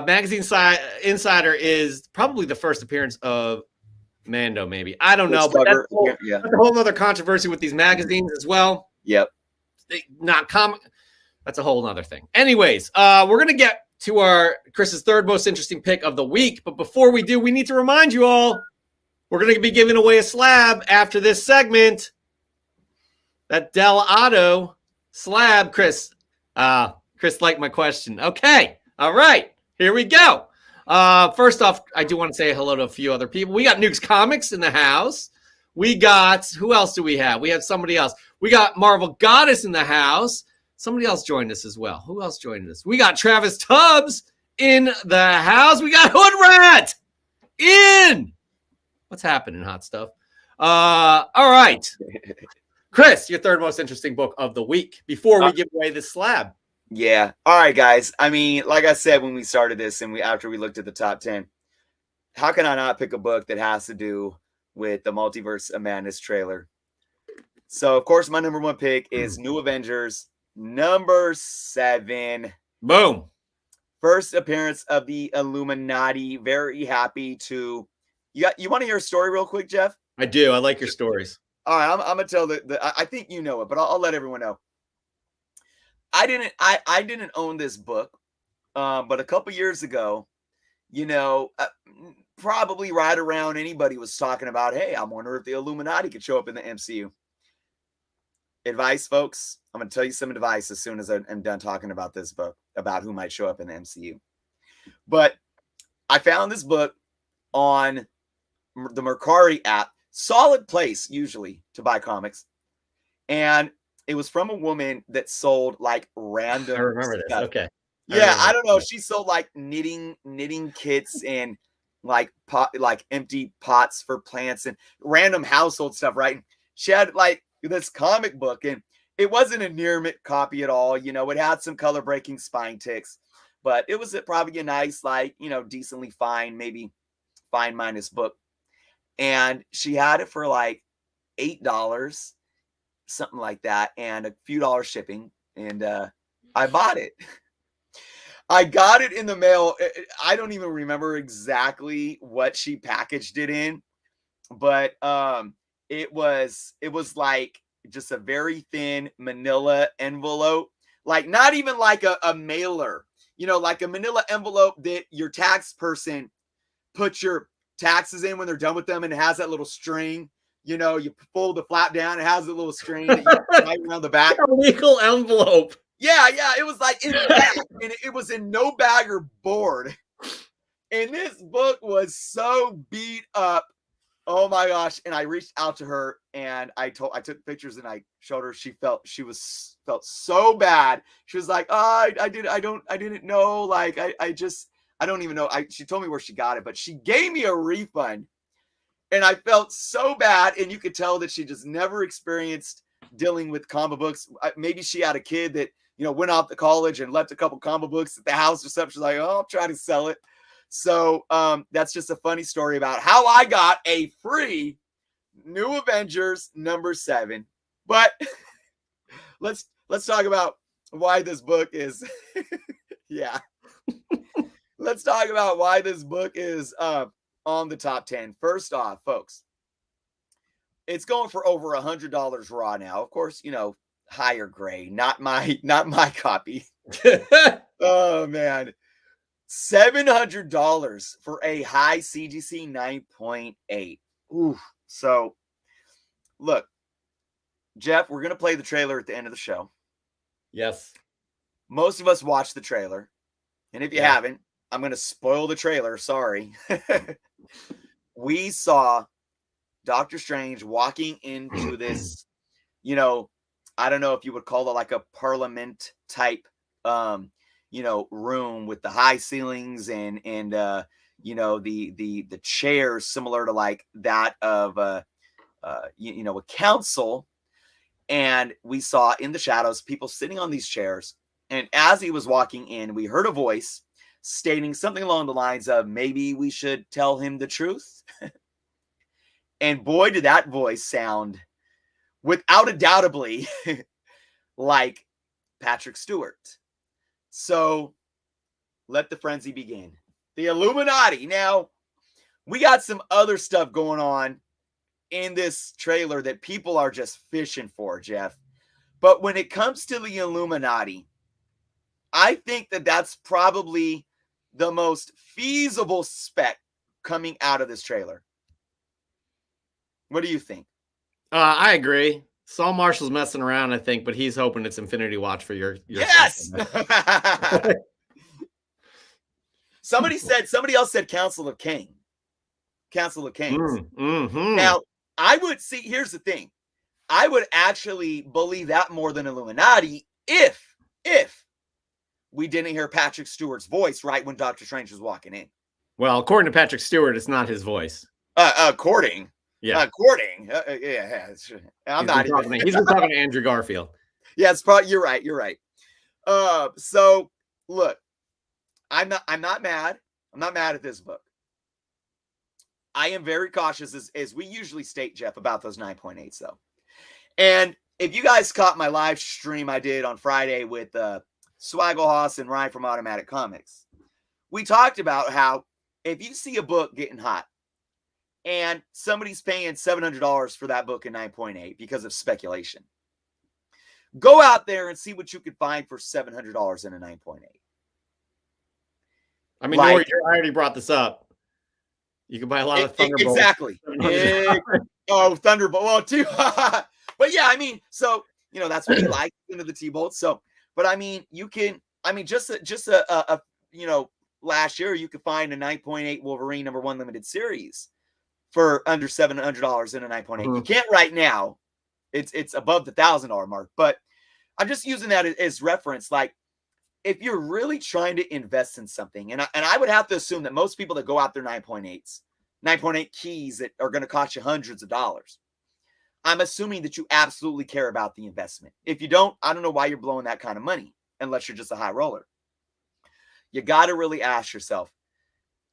Magazine Insider is probably the first appearance of Mando, maybe. I don't know. But that's a whole other controversy with these magazines as well. Yep. Not comic. That's a whole other thing. Anyways, we're going to get to our Chris's third most interesting pick of the week. But before we do, we need to remind you all, we're going to be giving away a slab after this segment. That Del Otto slab, Chris. Chris liked my question. Okay. All right. Here we go. First off, I do want to say hello to a few other people. We got Nukes Comics in the house. We got, who else do we have? We have somebody else. We got Marvel Goddess in the house. Somebody else joined us as well. Who else joined us? We got Travis Tubbs in the house. We got Hood Rat in. What's happening, hot stuff? All right. Chris, your third most interesting book of the week before we give away this slab. Yeah. All right, guys. I mean, like I said when we started this and after we looked at the top 10, how can I not pick a book that has to do with the Multiverse of Madness trailer? So, of course, my number one pick is New Avengers number 7. Boom. First appearance of the Illuminati. Very happy to. You want to hear a story real quick, Jeff? I do. I like your stories. All right, I'm gonna tell I think you know it, but I'll let everyone know. I didn't own this book, but a couple years ago, probably right around anybody was talking about, hey, I wonder if the Illuminati could show up in the MCU. Advice, folks. I'm going to tell you some advice as soon as I'm done talking about this book, about who might show up in the MCU. But I found this book on the Mercari app, solid place usually to buy comics. And it was from a woman that sold like random I remember this. stuff. Okay. Yeah, I don't know. She sold like knitting kits and like empty pots for plants and random household stuff, right? And she had like this comic book, and it wasn't a near mint copy at all. It had some color breaking spine ticks, but it was probably a nice, like, decently fine, maybe fine minus book. And she had it for like $8, something like that, and a few dollars shipping. And I bought it. I got it in the mail. I don't even remember exactly what she packaged it in, but it was like just a very thin manila envelope, like not even like a mailer, like a manila envelope that your tax person puts your taxes in when they're done with them, and it has that little string. You fold the flap down, it has a little string that you tie around the back. A legal envelope. Yeah, it was like in bag, and it was in no bag or board. And this book was so beat up. Oh my gosh. And I reached out to her and I took pictures and I showed her. She felt so bad. She was like, oh, I didn't know. Like, I don't even know. She told me where she got it, but she gave me a refund. And I felt so bad. And you could tell that she just never experienced dealing with comic books. Maybe she had a kid that, went off to college and left a couple comic books at the house or something. She's like, oh, I'll try to sell it. So that's just a funny story about how I got a free New Avengers #7. But let's talk about why this book is yeah. Let's talk about why this book is on the top 10. First off, folks, it's going for over $100 raw now. Of course, higher grade, not my copy. Oh man. $700 for a high CGC 9.8. Ooh. So look, Jeff, we're going to play the trailer at the end of the show. Yes. Most of us watched the trailer. And if you haven't, I'm going to spoil the trailer. Sorry. We saw Doctor Strange walking into this, I don't know if you would call it like a parliament type, room with the high ceilings and the chairs similar to like that of a council. And we saw in the shadows people sitting on these chairs. And as he was walking in, we heard a voice stating something along the lines of, maybe we should tell him the truth. And boy, did that voice sound, without a doubtably, like Patrick Stewart. So let the frenzy begin. The Illuminati. Now, we got some other stuff going on in this trailer that people are just fishing for, Jeff. But when it comes to the Illuminati, I think that that's probably the most feasible spec coming out of this trailer. What do you think? I agree. Saul Marshall's messing around, I think, but he's hoping it's Infinity Watch for your yes. Somebody else said Council of Kings. Council of Kings. Mm-hmm. Now, I would see, here's the thing. I would actually believe that more than Illuminati if we didn't hear Patrick Stewart's voice right when Doctor Strange was walking in. Well, according to Patrick Stewart, it's not his voice. According. Yeah. According. He's been talking to Andrew Garfield. Yeah, it's probably, you're right. So look, I'm not mad. I'm not mad at this book. I am very cautious as we usually state, Jeff, about those 9.8s though. And if you guys caught my live stream I did on Friday with Swaggle and Ryan from Automatic Comics, we talked about how if you see a book getting hot and somebody's paying $700 for that book in 9.8 because of speculation. Go out there and see what you could find for $700 in a 9.8. I mean, I already brought this up. You can buy a lot of Thunderbolts. Exactly. Thunderbolt. Well, too. But yeah, I mean, so, that's what he likes into the T-Bolts. So, but I mean, you can, just last year you could find a 9.8 Wolverine #1 limited series for under $700 in a 9.8. You can't right now. It's above the $1,000 mark, but I'm just using that as reference. Like, if you're really trying to invest in something, and I would have to assume that most people that go out their 9.8 keys that are going to cost you hundreds of dollars, I'm assuming that you absolutely care about the investment. If you don't, I don't know why you're blowing that kind of money unless you're just a high roller. You got to really ask yourself,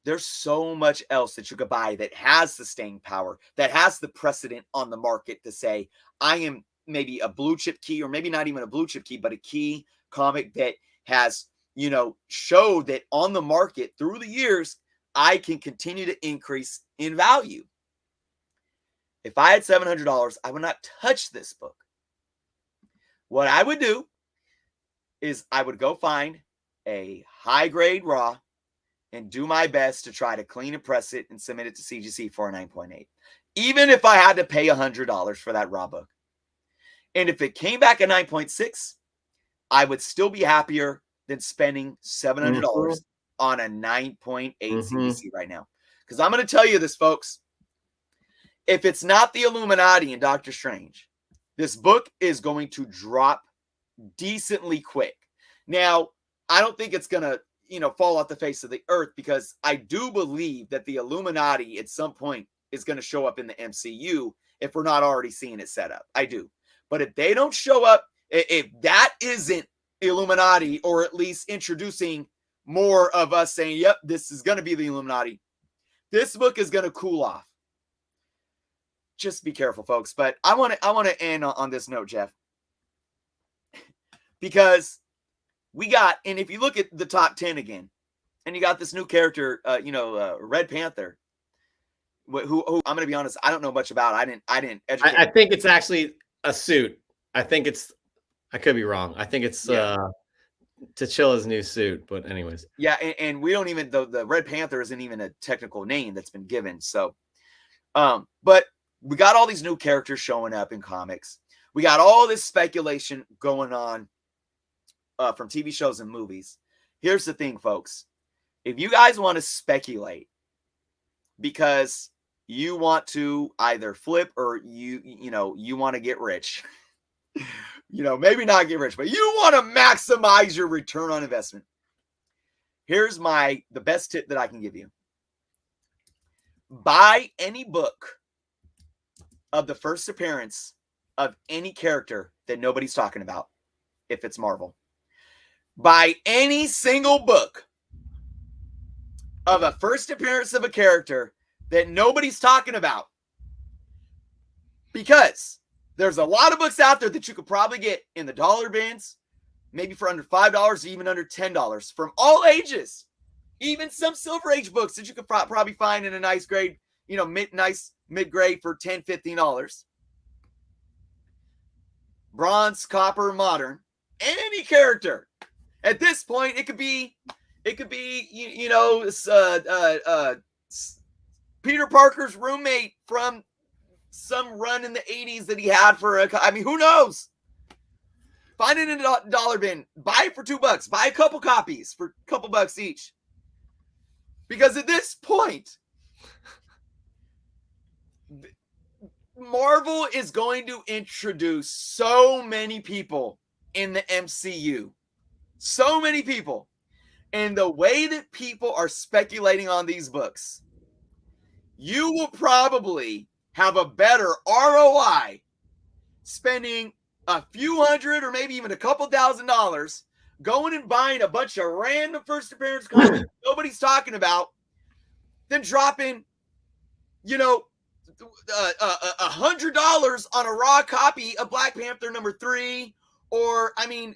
there's so much else that you could buy that has the staying power, that has the precedent on the market to say, I am maybe a blue chip key, or maybe not even a blue chip key, but a key comic that has, showed that on the market through the years, I can continue to increase in value. If I had $700, I would not touch this book. What I would do is I would go find a high grade raw and do my best to try to clean and press it and submit it to CGC for a 9.8. Even if I had to pay $100 for that raw book. And if it came back at 9.6, I would still be happier than spending $700 on a 9.8 CGC right now. Because I'm going to tell you this, folks. If it's not the Illuminati and Doctor Strange, this book is going to drop decently quick. Now, I don't think it's going to, fall off the face of the earth, because I do believe that the Illuminati at some point is going to show up in the MCU if we're not already seeing it set up. I do. But if they don't show up, if that isn't Illuminati, or at least introducing more of us saying, yep, this is going to be the Illuminati, this book is going to cool off. Just be careful, folks. But I want to end on this note, Jeff, because we got, and if you look at the top 10 again, and you got this new character, Red Panther, who I'm going to be honest, I don't know much about. I didn't educate. I think it's actually a suit. I could be wrong. I think it's T'Chilla's new suit, but anyways. Yeah, and we don't even, the Red Panther isn't even a technical name that's been given. So, but we got all these new characters showing up in comics. We got all this speculation going on from TV shows and movies. Here's the thing, folks. If you guys want to speculate because you want to either flip or you want to get rich, maybe not get rich, but you want to maximize your return on investment. Here's the best tip that I can give you. Buy any book of the first appearance of any character that nobody's talking about, if it's Marvel. Buy any single book of a first appearance of a character that nobody's talking about. Because there's a lot of books out there that you could probably get in the dollar bins, maybe for under $5, even under $10, from all ages. Even some Silver Age books that you could probably find in a nice grade, mid-grade for $10, $15. Bronze, copper, modern, any character. At this point, it could be, Peter Parker's roommate from some run in the 80s that he had for who knows? Find it in a dollar bin. Buy it for $2. Buy a couple copies for a couple bucks each. Because at this point, Marvel is going to introduce so many people in the MCU. So many people. And the way that people are speculating on these books, you will probably have a better ROI spending a few hundred or maybe even a couple $1,000s going and buying a bunch of random first appearance comics nobody's talking about than dropping, $100 on a raw copy of Black Panther #3, or the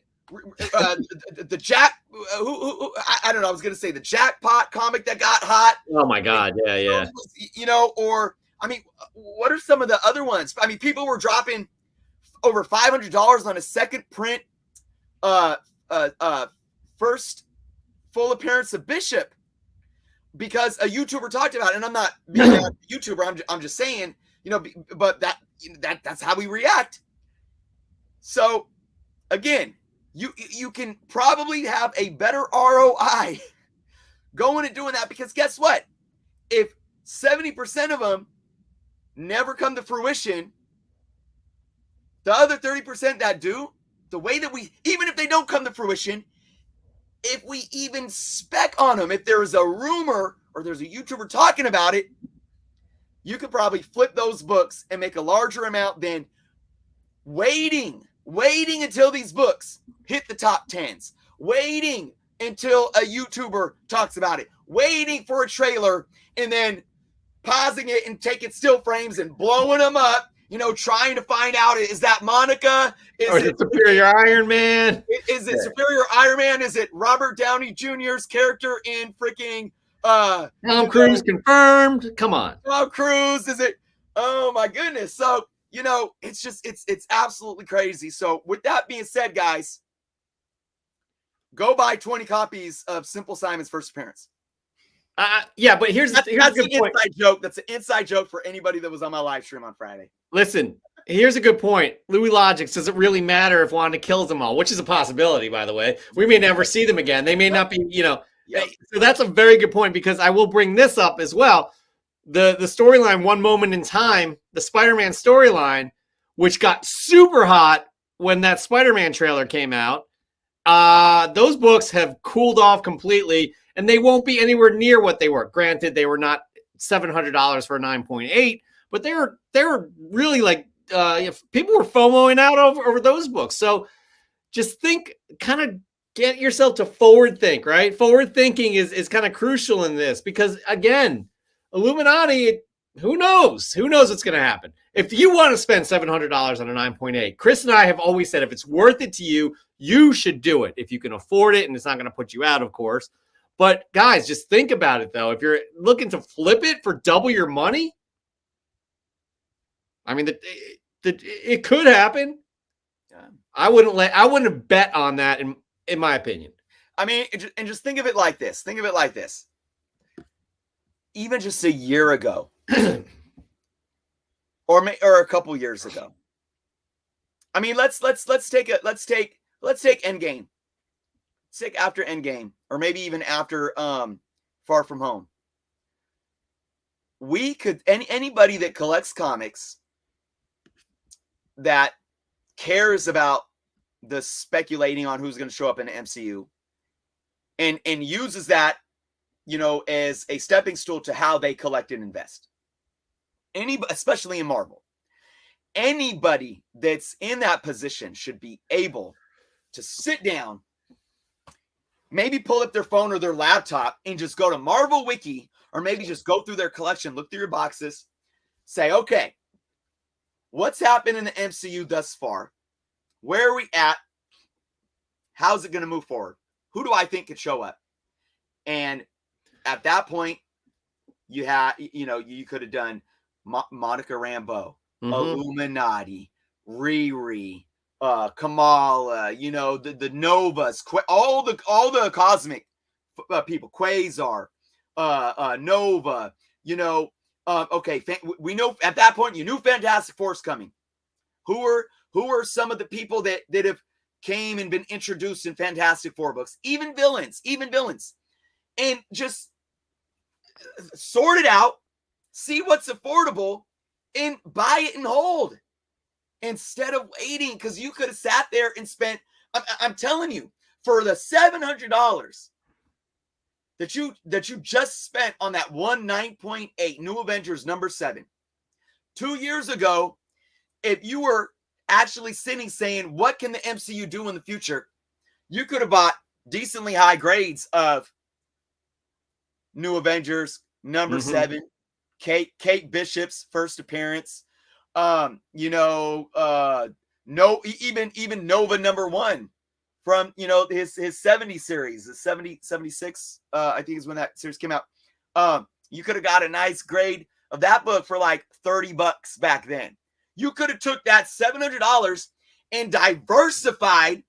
I don't know. I was going to say the Jackpot comic that got hot. Oh my God. Yeah. Or I mean, what are some of the other ones? I mean, people were dropping over $500 on a second print, first full appearance of Bishop because a YouTuber talked about it. And I'm not being a YouTuber. I'm just saying, but that's how we react. So again, you can probably have a better ROI going and doing that, because guess what? If 70% of them never come to fruition, the other 30% that do, the way that even if they don't come to fruition, if we even spec on them, if there's a rumor or there's a YouTuber talking about it, you could probably flip those books and make a larger amount than waiting until these books hit the top 10s, waiting until a YouTuber talks about it, waiting for a trailer and then pausing it and taking still frames and blowing them up, trying to find out, is that Monica? Is it Superior Iron Man? Is it Superior Iron Man? Is it Robert Downey Jr.'s character in freaking Tom Cruise confirmed? Come on. Tom Cruise? Is it? Oh my goodness. So, it's just, it's absolutely crazy. So with that being said, guys, go buy 20 copies of Simple Simon's first appearance. Yeah, but here's a good point. Inside joke. That's an inside joke for anybody that was on my live stream on Friday. Listen, here's a good point. Louis Logic, does it really matter if Wanda kills them all? Which is a possibility, by the way. We may never see them again. They may not be, Yep. So that's a very good point, because I will bring this up as well. The storyline, One Moment in Time, the Spider-Man storyline, which got super hot when that Spider-Man trailer came out. Those books have cooled off completely, and they won't be anywhere near what they were. Granted, they were not $700 for a 9.8, but they were really like, if people were FOMOing out over those books. So just think, kind of get yourself to forward think, right? Forward thinking is kind of crucial in this, because again, Illuminati, who knows? Who knows what's going to happen? If you want to spend $700 on a 9.8, Chris and I have always said, if it's worth it to you, you should do it if you can afford it, and it's not going to put you out, of course. But guys, just think about it though. If you're looking to flip it for double your money, I mean, it could happen. I wouldn't bet on that in my opinion. I mean, and just think of it like this. Think of it like this. Even just a year ago, or a couple years ago. I mean, let's take Endgame. Let's take after Endgame, or maybe even after Far From Home. We could, anybody that collects comics, that cares about the speculating on who's going to show up in the MCU, and uses that, as a stepping stool to how they collect and invest. Especially in Marvel. Anybody that's in that position should be able to sit down, maybe pull up their phone or their laptop and just go to Marvel Wiki, or maybe just go through their collection, look through your boxes, say, okay, what's happened in the MCU thus far? Where are we at? How's it going to move forward? Who do I think could show up? And at that point, you could have done Monica Rambeau, Illuminati, Riri, Kamala, the Novas, all the cosmic people, Quasar, Nova, okay, we know at that point you knew Fantastic Four's coming. Who are some of the people that have came and been introduced in Fantastic Four books? Even villains, and just sort it out, see what's affordable, and buy it and hold, instead of waiting, because you could have sat there and spent, I'm telling you, for the $700 that you just spent on that one 9.8 New Avengers number 7, 2 years ago, if you were actually sitting saying, what can the MCU do in the future, you could have bought decently high grades of New Avengers number 7, Kate Bishop's first appearance, even Nova number 1 from his 70 series, the 76 I think is when that series came out. You could have got a nice grade of that book for like $30 back then. You could have took that $700 and diversified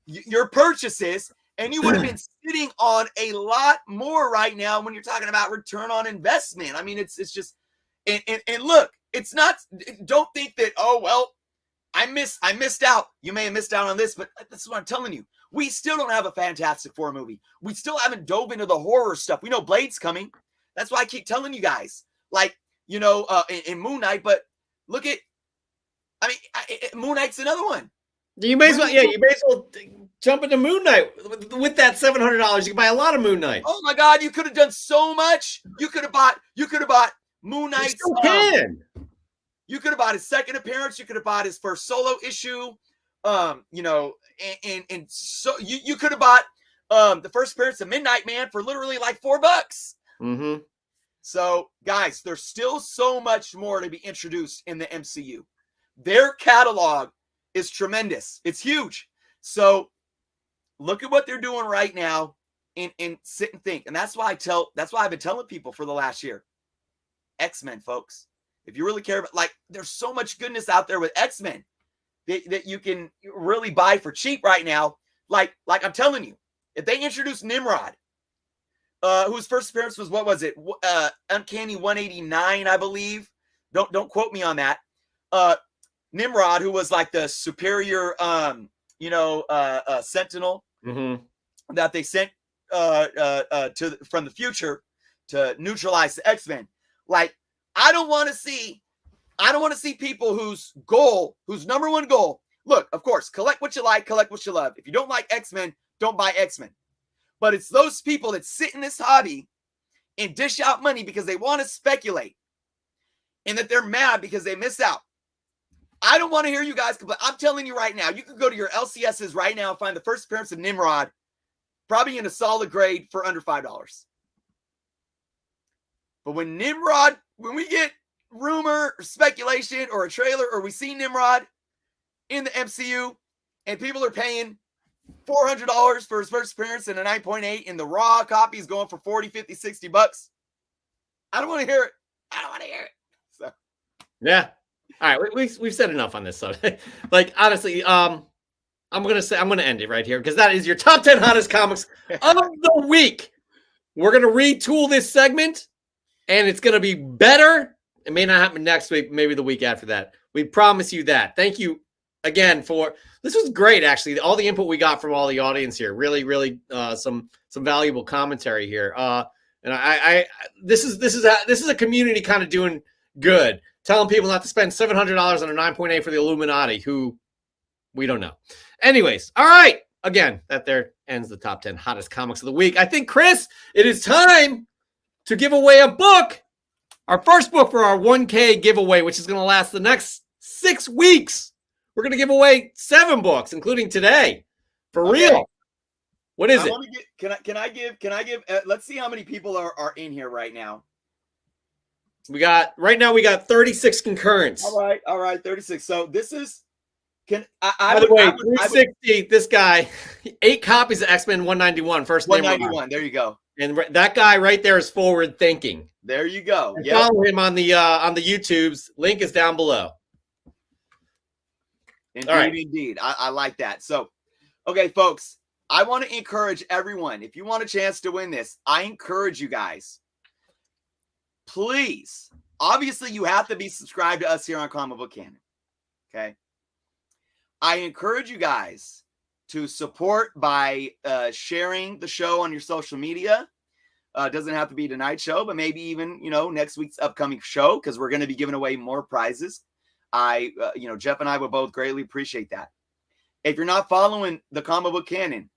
your purchases, and you would have been sitting on a lot more right now when you're talking about return on investment. I mean, it's just, and look, it's not, don't think that, oh, well, I missed out. You may have missed out on this, but that's what I'm telling you. We still don't have a Fantastic Four movie. We still haven't dove into the horror stuff. We know Blade's coming. That's why I keep telling you guys, like, you know, in Moon Knight, but look at, I mean, Moon Knight's another one. You may as well jump into Moon Knight with that $700. You can buy a lot of Moon Knight. Oh my God, you could have done so much. You could have bought Moon Knight's. You still can. You could have bought his second appearance. You could have bought his first solo issue. You know, and so you could have bought the first appearance of Midnight Man for literally like $4. Mm-hmm. So, guys, there's still so much more to be introduced in the MCU. Their catalog is tremendous. It's huge. So, look at what they're doing right now and sit and think. And that's why I've been telling people for the last year. X-Men, folks. If you really care about, like, there's so much goodness out there with X-Men that you can really buy for cheap right now. Like I'm telling you, if they introduce Nimrod, whose first appearance was, what was it? Uncanny 189, I believe. Don't quote me on that. Nimrod, who was like the superior, Sentinel that they sent from the future to neutralize the X-Men. Like, I don't want to see people whose number one goal. Look, of course, collect what you like, collect what you love. If you don't like X-Men, don't buy X-Men. But it's those people that sit in this hobby and dish out money because they want to speculate and that they're mad because they miss out. I don't want to hear you guys complain. I'm telling you right now, you can go to your LCSs right now and find the first appearance of Nimrod, probably in a solid grade for under $5. But when we get rumor or speculation or a trailer, or we see Nimrod in the MCU and people are paying $400 for his first appearance and a 9.8 and the raw copy is going for $40, $50, $60. I don't want to hear it. So, yeah. All right. We've said enough on this subject. Like, honestly, I'm going to end it right here because that is your top 10 hottest comics of the week. We're going to retool this segment and it's going to be better. It may not happen next week, maybe the week after that. We promise you that. Thank you again this was great, actually. All the input we got from all the audience here, really, really some valuable commentary here. And this is a community kind of doing good, telling people not to spend $700 on a 9.8 for the Illuminati, who we don't know. Anyways, all right. Again, that there ends the top 10 hottest comics of the week. I think, Chris, it is time to give away a book. Our first book for our 1K giveaway, which is going to last the next 6 weeks. We're going to give away 7 books, including today. For real. What is it? Can I give, let's see how many people are in here right now. We got 36 concurrents. All right, 36. So this is, by the way, 360, this guy, 8 copies of X-Men 191. First name 191, there you go. And that guy right there is forward thinking. There you go. Yep. Follow him on the YouTubes. Link is down below. Indeed, all right. Indeed. I like that. So, okay, folks, I want to encourage everyone. If you want a chance to win this, I encourage you guys. Please, obviously, you have to be subscribed to us here on Comic Book Canon. Okay. I encourage you guys to support by sharing the show on your social media. Doesn't have to be tonight's show, but maybe even, next week's upcoming show, because we're going to be giving away more prizes. Jeff and I would both greatly appreciate that. If you're not following the Comic Book Canon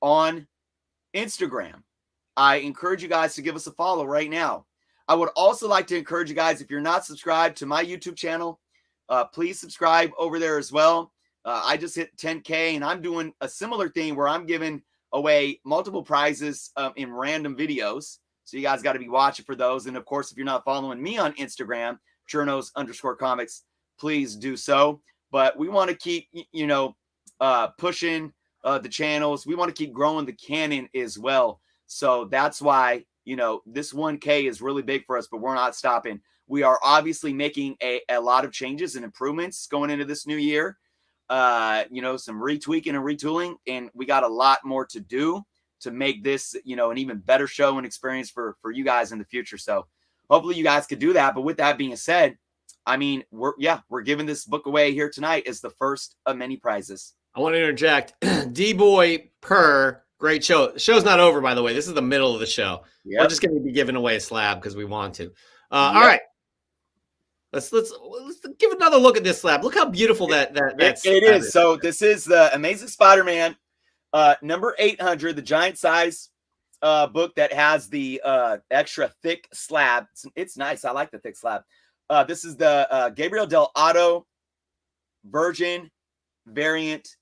on Instagram, I encourage you guys to give us a follow right now. I would also like to encourage you guys, if you're not subscribed to my YouTube channel, please subscribe over there as well. I just hit 10K and I'm doing a similar thing where I'm giving away multiple prizes in random videos. So you guys got to be watching for those. And of course, if you're not following me on Instagram, Chernos_comics, please do so. But we want to keep, pushing the channels. We want to keep growing the canon as well. So that's why this 1K is really big for us, but we're not stopping. We are obviously making a lot of changes and improvements going into this new year. Some retweaking and retooling, and we got a lot more to do to make this, an even better show and experience for you guys in the future. So hopefully you guys could do that. But with that being said, I mean, we're giving this book away here tonight as the first of many prizes. I want to interject. D-Boy Per, great show. The show's not over, by the way. This is the middle of the show. Yep. We're just going to be giving away a slab because we want to. All right. Let's give another look at this slab. Look how beautiful that it is. So this is the Amazing Spider-Man number 800, the giant size book that has the extra thick slab. It's nice. I like the thick slab. This is the Gabriel Del Otto Virgin variant.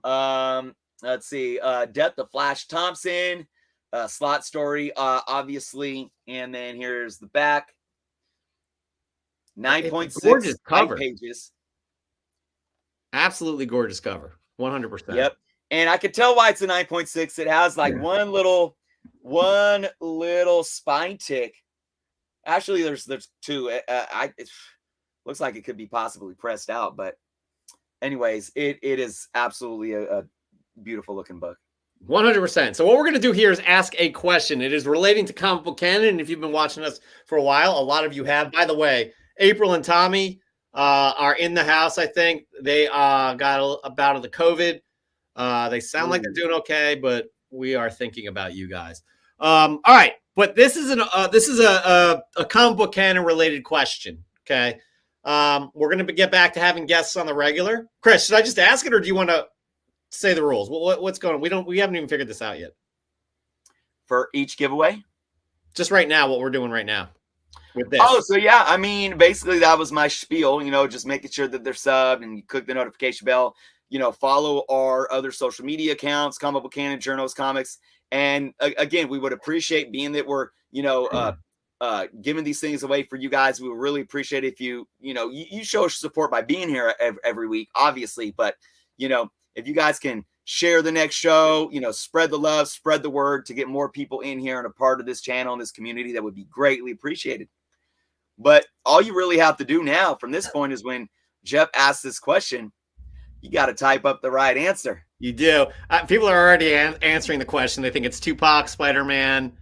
Let's see. Death of Flash Thompson, slot story, obviously. And then here's the back. 9.6 gorgeous cover. Pages. Absolutely gorgeous cover. 100%. Yep. And I can tell why it's a 9.6. It has like one little spine tick. Actually, there's two. It looks like it could be possibly pressed out, but anyways, it is absolutely a beautiful looking book. 100%. So what we're going to do here is ask a question. It is relating to comic book canon. And if you've been watching us for a while, a lot of you have. By the way, April and Tommy are in the house, I think. They got a bout of the COVID. They sound like they're doing okay, but we are thinking about you guys. All right. But this is a comic book canon related question. Okay. We're going to get back to having guests on the regular. Chris, should I just ask it, or do you want to say the rules? What's going on? We haven't even figured this out yet. For each giveaway? Just right now, what we're doing right now with this. Oh, so yeah, I mean, basically that was my spiel, just making sure that they're subbed and you click the notification bell, follow our other social media accounts, Comic Book Canon, Journos Comics. And again, we would appreciate, being that we're, giving these things away for you guys. We would really appreciate if you show us support by being here every week, obviously. But, if you guys can share the next show, spread the love, spread the word to get more people in here and a part of this channel and this community, that would be greatly appreciated. But all you really have to do now from this point is, when Jeff asks this question, you got to type up the right answer. You do. People are already answering the question. They think it's Tupac, Spider-Man,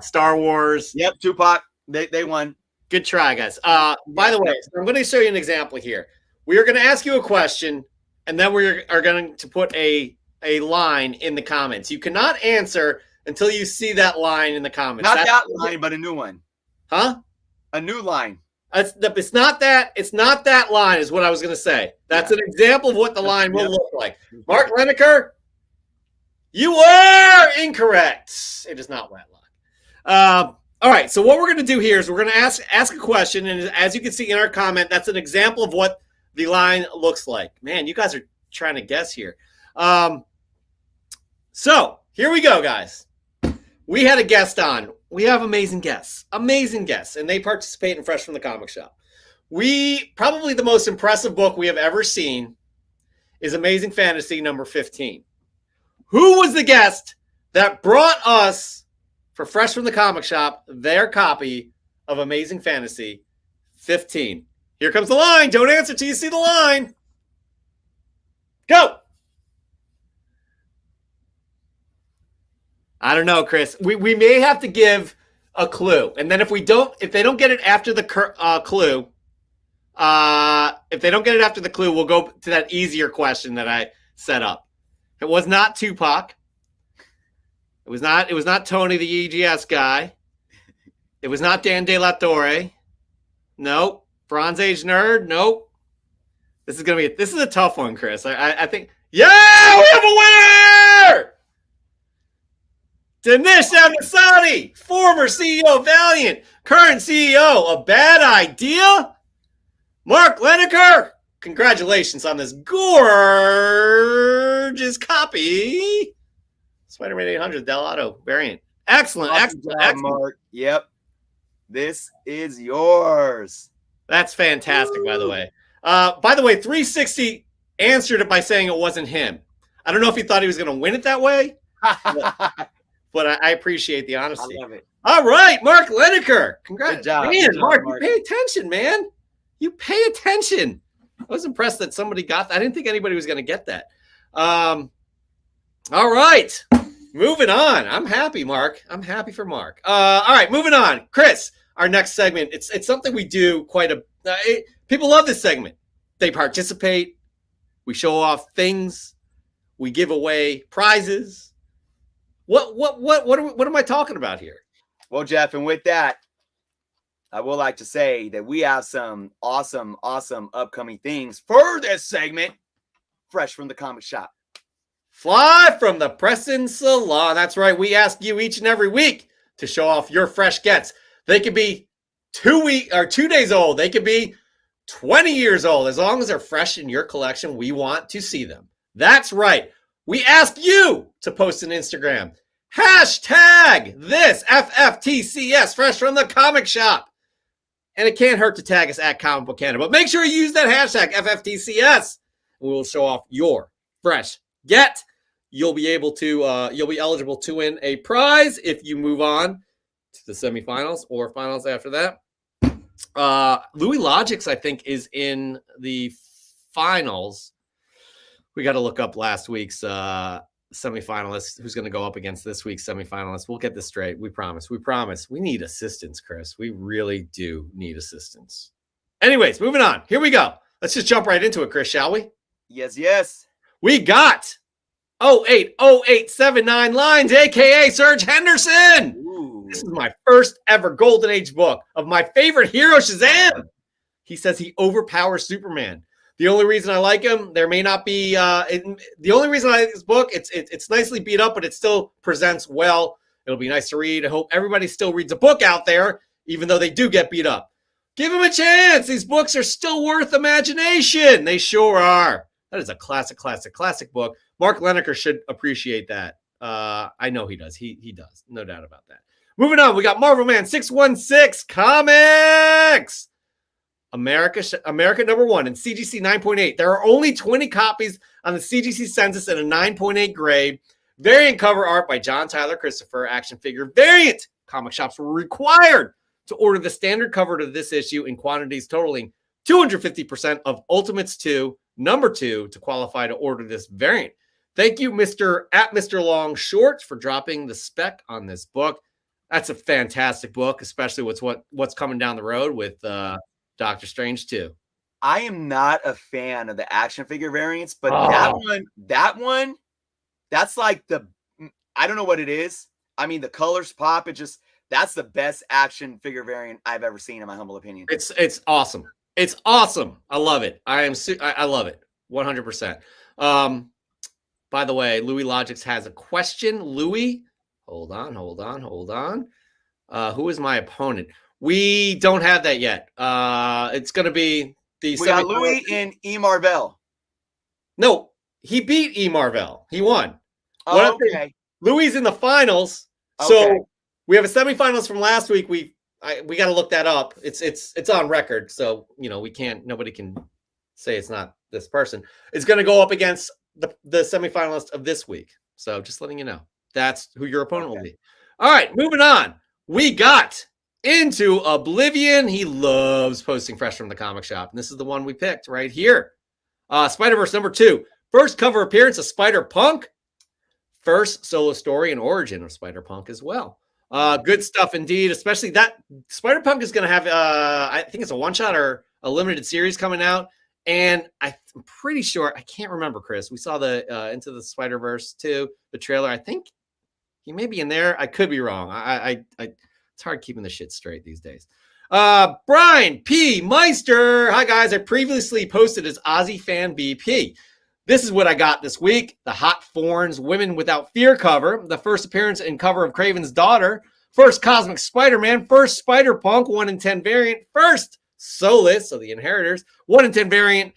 Star Wars. Yep, Tupac. They won. Good try, guys. By the way, I'm going to show you an example here. We are going to ask you a question, and then we are going to put a line in the comments. You cannot answer until you see that line in the comments. Not that line, but a new one. Huh? A new line. It's not that line is what I was going to say. That's an example of what the line will look like. Mark Lineker, you are incorrect. It is not Wetlock. All right. So what we're going to do here is we're going to ask a question. And as you can see in our comment, that's an example of what the line looks like. Man, you guys are trying to guess here. So here we go, guys. We had a guest on. We have amazing guests, and they participate in Fresh from the Comic Shop. Probably the most impressive book we have ever seen is Amazing Fantasy number 15. Who was the guest that brought us, for Fresh from the Comic Shop, their copy of Amazing Fantasy 15? Here comes the line. Don't answer till you see the line. Go. I don't know, Chris. We may have to give a clue, and then if they don't get it after the clue, we'll go to that easier question that I set up. It was not Tupac. It was not Tony the EGS guy. It was not Dan De La Torre. Nope. Bronze Age nerd. Nope. This is a tough one, Chris. I think. Yeah, we have a winner. Dinesh Amasani, former CEO of Valiant, current CEO of Bad Idea. Mark Lineker, congratulations on this gorgeous copy. Spider-Man 800 Del Otto variant. Excellent. Mark. Yep. This is yours. That's fantastic, by the way. By the way, 360 answered it by saying it wasn't him. I don't know if he thought he was going to win it that way. but I appreciate the I honesty. love it. All right, Mark Lineker. Congrats. Good job. Man, Good job, Mark, Mark. you pay attention, man. You pay attention. I was impressed that somebody got that. I didn't think anybody was going to get that. All right. Moving on. I'm happy, Mark. I'm happy for Mark. All right, moving on. Chris, our next segment. It's something we do quite a people love this segment. They participate. We show off things. We give away prizes. What am I talking about here? Well, Jeff, and with that, I would like to say that we have some awesome upcoming things for this segment, fresh from the comic shop. Fly from the Preston Salon. That's right. We ask you each and every week to show off your fresh gets. They could be 2 days old. They could be 20 years old. As long as they're fresh in your collection, we want to see them. That's right. We ask you to post an Instagram. Hashtag this FFTCS, fresh from the comic shop. And it can't hurt to tag us at Comic Book Canada. But make sure you use that hashtag FFTCS. And we will show off your fresh get. You'll be able to, you'll be eligible to win a prize if you move on to the semifinals or finals after that. Louis Logix, I think, is in the finals. We got to look up last week's semifinalist, who's going to go up against this week's semifinalist. We'll get this straight. We promise. We promise. We need assistance, Chris. We really do need assistance. Anyways, moving on. Here we go. Let's just jump right into it, Chris, shall we? Yes. We got 080879 lines, a.k.a. Serge Henderson. Ooh. This is my first ever Golden Age book of my favorite hero, Shazam. He says he overpowers Superman. The only reason I like him, there may not be. The only reason I like this book, it's nicely beat up, but it still presents well. It'll be nice to read. I hope everybody still reads a book out there, even though they do get beat up. Give him a chance. These books are still worth imagination. They sure are. That is a classic book. Mark Lineker should appreciate that. I know he does. He does. No doubt about that. Moving on, we got Marvel Man 616 Comics. America #1 in CGC 9.8. There are only 20 copies on the CGC census at a 9.8 grade. Variant cover art by John Tyler Christopher. Action figure variant. Comic shops were required to order the standard cover to this issue in quantities totaling 250% of Ultimates 2, number 2, to qualify to order this variant. Thank you, Mr. Long Short, for dropping the spec on this book. That's a fantastic book, especially with what's coming down the road with Doctor Strange 2. I am not a fan of the action figure variants, but that one, that's like I don't know what it is. I mean, the colors pop. That's the best action figure variant I've ever seen, in my humble opinion. It's awesome. It's awesome. I love it. I love it 100%. By the way, Louis Logix has a question. Louis, hold on. Who is my opponent? We don't have that yet. It's going to be the. We got Louis and E. Marvell. No, he beat E. Marvell. He won. Oh, okay. Louis in the finals. So we have a semifinals from last week. We got to look that up. It's on record. So, nobody can say it's not this person. It's going to go up against the semifinalist of this week. So just letting you know, that's who your opponent will be. All right, moving on. We got Into Oblivion. He loves posting fresh from the comic shop. And this is the one we picked right here. Spider-Verse #2. First cover appearance of Spider-Punk. First solo story and origin of Spider-Punk as well. Good stuff indeed, especially that Spider-Punk is going to have, I think it's a one-shot or a limited series coming out. And I'm pretty sure, I can't remember, Chris. We saw the Into the Spider-Verse 2, the trailer. I think he may be in there. I could be wrong. It's hard keeping the shit straight these days. Brian P. Meister. Hi, guys. I previously posted as Aussie Fan BP. This is what I got this week. The Hot Thorns Women Without Fear cover. The first appearance and cover of Kraven's Daughter. First Cosmic Spider-Man. First Spider-Punk 1 in 10 variant. First Solus, so the Inheritors, 1 in 10 variant.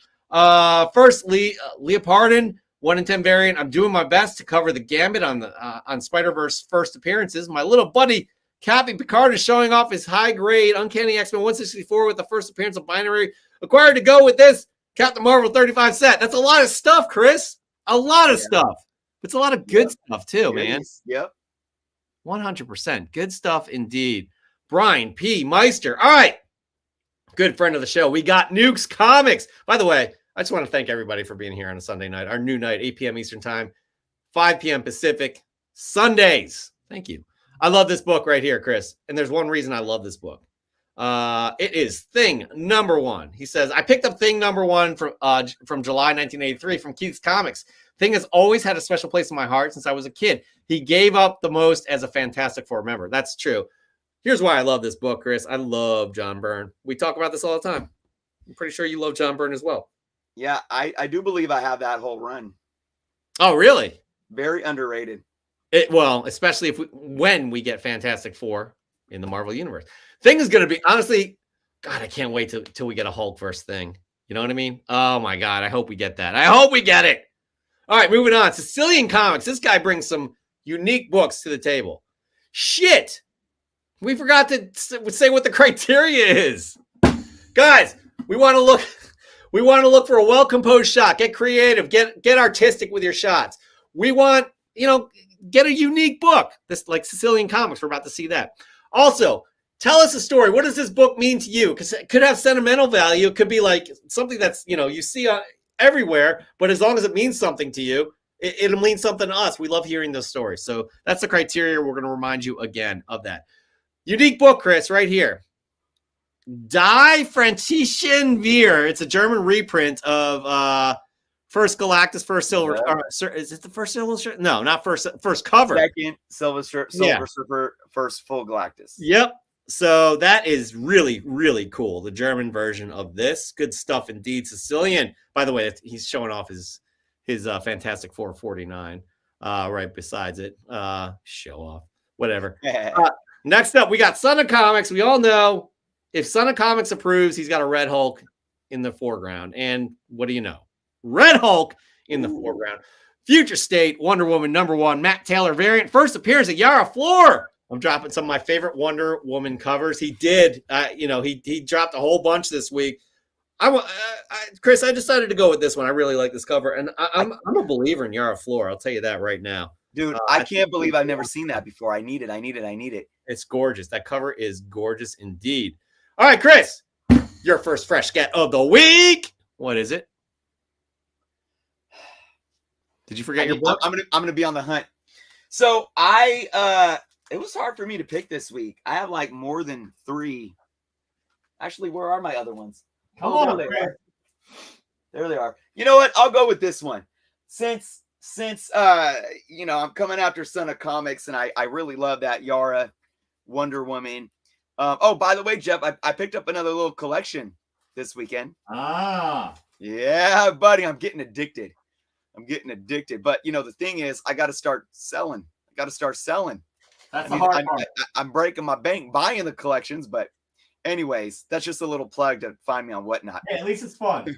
First Leopardon, 1 in 10 variant. I'm doing my best to cover the gambit on Spider-Verse first appearances. My little buddy Cappy Picard is showing off his high-grade Uncanny X-Men 164 with the first appearance of Binary. Acquired to go with this Captain Marvel 35 set. That's a lot of stuff, Chris. A lot of stuff. It's a lot of good stuff too, man. Yep. 100%. Good stuff indeed. Brian P. Meister. All right. Good friend of the show. We got Nukes Comics. By the way, I just want to thank everybody for being here on a Sunday night. Our new night, 8 p.m. Eastern Time, 5 p.m. Pacific, Sundays. Thank you. I love this book right here, Chris. And there's one reason I love this book. It is Thing number 1. He says, I picked up Thing number 1 from July 1983 from Keith's Comics. Thing has always had a special place in my heart since I was a kid. He gave up the most as a Fantastic Four member. That's true. Here's why I love this book, Chris. I love John Byrne. We talk about this all the time. I'm pretty sure you love John Byrne as well. Yeah, I do believe I have that whole run. Oh, really? Very underrated. Well, especially when we get Fantastic Four in the Marvel Universe. Thing is going to be, honestly, God, I can't wait till we get a Hulk first Thing. You know what I mean? Oh, my God. I hope we get that. I hope we get it. All right, moving on. Sicilian Comics. This guy brings some unique books to the table. Shit. We forgot to say what the criteria is. Guys, we want to look for a well-composed shot. Get creative. Get artistic with your shots. We want, get a unique book. This like Sicilian Comics. We're about to see that. Also, tell us a story. What does this book mean to you? Because it could have sentimental value. It could be like something that's, you see everywhere, but as long as it means something to you, it'll mean something to us. We love hearing those stories. So that's the criteria. We're going to remind you again of that. Unique book, Chris, right here. Die Franzischen Veer. It's a German reprint of First Galactus, First Silver. Is it the first Silver Surfer? No, not first cover. Second Silver Surfer, first full Galactus. Yep. So that is really, really cool. The German version of this. Good stuff indeed. Sicilian. By the way, he's showing off his Fantastic Four 49 right besides it. Show off. Whatever. Next up, we got Son of Comics. We all know if Son of Comics approves, he's got a Red Hulk in the foreground. And what do you know? Red Hulk in the foreground. Future State, Wonder Woman number 1, Matt Taylor variant. First appearance at Yara Flor. I'm dropping some of my favorite Wonder Woman covers. He did. He dropped a whole bunch this week. Chris, I decided to go with this one. I really like this cover. And I'm a believer in Yara Flor. I'll tell you that right now. Dude, I can't believe I've never seen that before. I need it. It's gorgeous. That cover is gorgeous indeed. All right, Chris, your first fresh get of the week. What is it? Did you forget your book? I'm gonna be on the hunt. So it was hard for me to pick this week. I have like more than 3. Actually, where are my other ones? Come on, there they are. There they are. You know what? I'll go with this one. Since I'm coming after Son of Comics, and I really love that Yara Wonder Woman. By the way, Jeff, I picked up another little collection this weekend. Yeah, buddy, I'm getting addicted. But the thing is, I got to start selling. That's the hard part. I'm breaking my bank buying the collections, but anyways, that's just a little plug to find me on Whatnot. Hey, at least it's fun.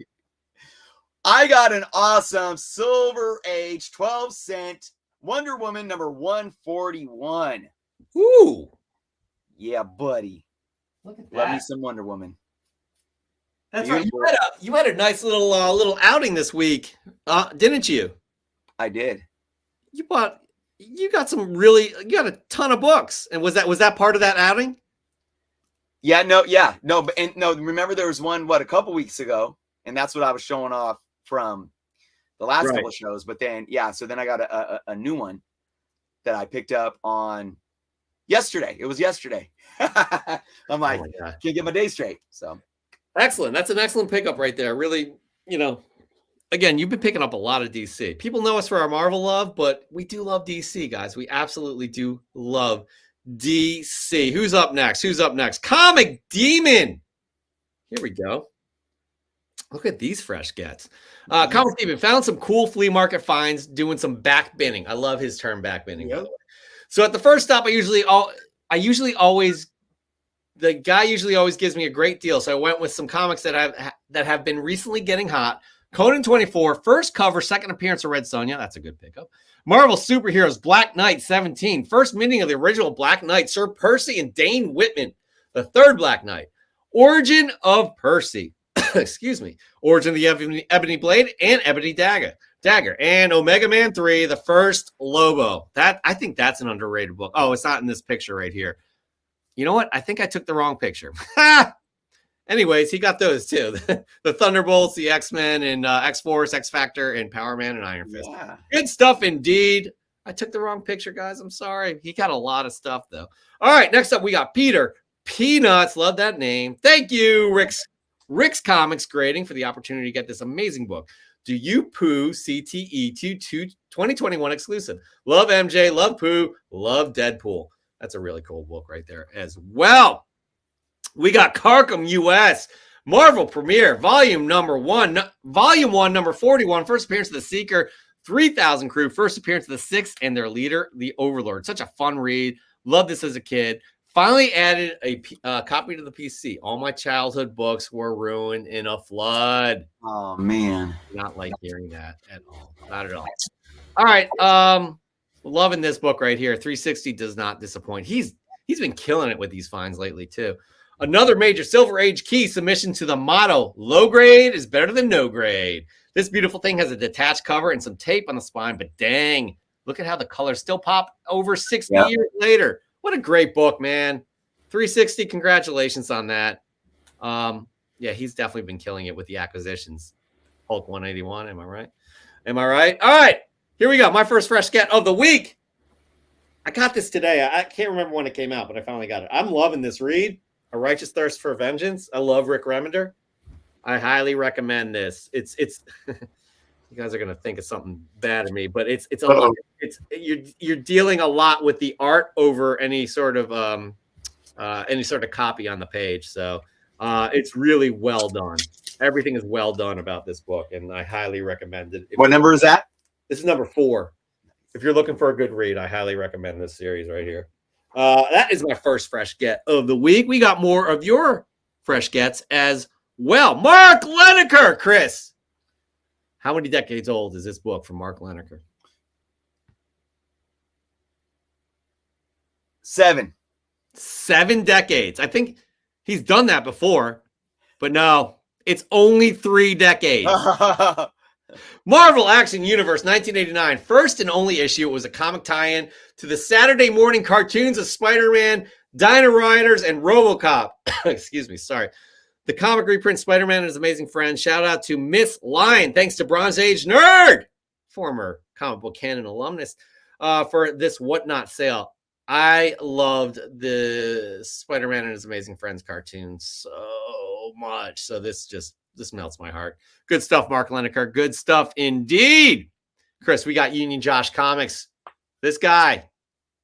I got an awesome Silver Age 12-cent Wonder Woman number 141. Ooh. Yeah, buddy. Look at that. Love me some Wonder Woman. That's right. You had a nice little outing this week, didn't you? I did. You got a ton of books. And was that part of that outing? No. Remember there was one, a couple weeks ago, and that's what I was showing off from the last couple of shows. But then, so then I got a new one that I picked up on yesterday. It was yesterday. I'm like, can't get my day straight. So excellent. That's an excellent pickup right there. Really, again, you've been picking up a lot of DC. People know us for our Marvel love, but we do love DC, guys. We absolutely do love DC. Who's up next? Comic Demon. Here we go. Look at these fresh gets. Comic Demon found some cool flea market finds doing some back binning. I love his term back binning, by the way. So at the first stop, the guy usually always gives me a great deal. So I went with some comics that have been recently getting hot. Conan 24, first cover, second appearance of Red Sonja. That's a good pickup. Marvel Superheroes, Black Knight 17, first meeting of the original Black Knight, Sir Percy and Dane Whitman, the third Black Knight. Origin of Percy. Excuse me. Origin of the Ebony Blade and Ebony Dagger. Dagger, and Omega Man 3, the first Lobo. I think that's an underrated book. Oh, it's not in this picture right here. You know what? I think I took the wrong picture. Anyways, he got those too. The Thunderbolts, the X-Men, and X-Force, X-Factor, and Power Man and Iron Fist. Yeah. Good stuff indeed. I took the wrong picture, guys. I'm sorry. He got a lot of stuff, though. All right, next up, we got Peter Peanuts. Love that name. Thank you, Rick's Comics Grading, for the opportunity to get this amazing book. Do You Pooh CTE 2021 exclusive. Love MJ, love Pooh, love Deadpool. That's a really cool book right there as well. We got Carcom US, Marvel Premiere, Volume 1, number 41, first appearance of the Seeker, 3,000 crew, first appearance of the Six and their leader, the Overlord. Such a fun read. Loved this as a kid. Finally added a copy to the PC. All my childhood books were ruined in a flood. Oh, man. Not like hearing that at all. Not at all. All right. Loving this book right here. 360 does not disappoint. He's been killing it with these finds lately, too. Another major Silver Age key submission to the motto, low grade is better than no grade. This beautiful thing has a detached cover and some tape on the spine, but dang, look at how the colors still pop over 60 years later. What a great book, man. 360, congratulations on that. Yeah, he's definitely been killing it with the acquisitions. Hulk 181, am I right? Am I right? All right, here we go. My first fresh get of the week. I got this today. I can't remember when it came out, but I finally got it. I'm loving this read. A Righteous Thirst for Vengeance. I love Rick Remender. I highly recommend this. It's you guys are gonna think of something bad of me, but it's you're dealing a lot with the art over any sort of copy on the page. So it's really well done. Everything is well done about this book, and I highly recommend it. What number is that? This is number 4. If you're looking for a good read, I highly recommend this series right here. That is my first fresh get of the week. We got more of your fresh gets as well. Mark Leneker, Chris. How many decades old is this book from Mark Leneker? 7. 7 decades. I think he's done that before, but no, it's only 3 decades. Marvel Action Universe 1989, first and only issue. It was a comic tie-in to the Saturday morning cartoons of Spider-Man, Dino Riders, and RoboCop. Excuse me, sorry. The comic reprint Spider-Man and his amazing friends. Shout out to Miss Lion. Thanks to Bronze Age Nerd, former comic book canon alumnus, for this whatnot sale. I loved the Spider-Man and his amazing friends cartoons so much. So this melts my heart. Good stuff, Mark Leneker. Good stuff indeed. Chris, we got Union Josh Comics. This guy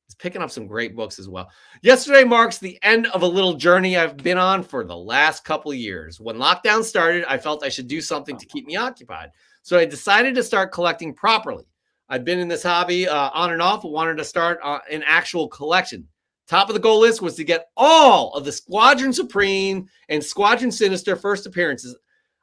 is picking up some great books as well. Yesterday marks the end of a little journey I've been on for the last couple of years. When lockdown started, I felt I should do something to keep me occupied. So I decided to start collecting properly. I've been in this hobby on and off, but wanted to start an actual collection. Top of the goal list was to get all of the Squadron Supreme and Squadron Sinister first appearances.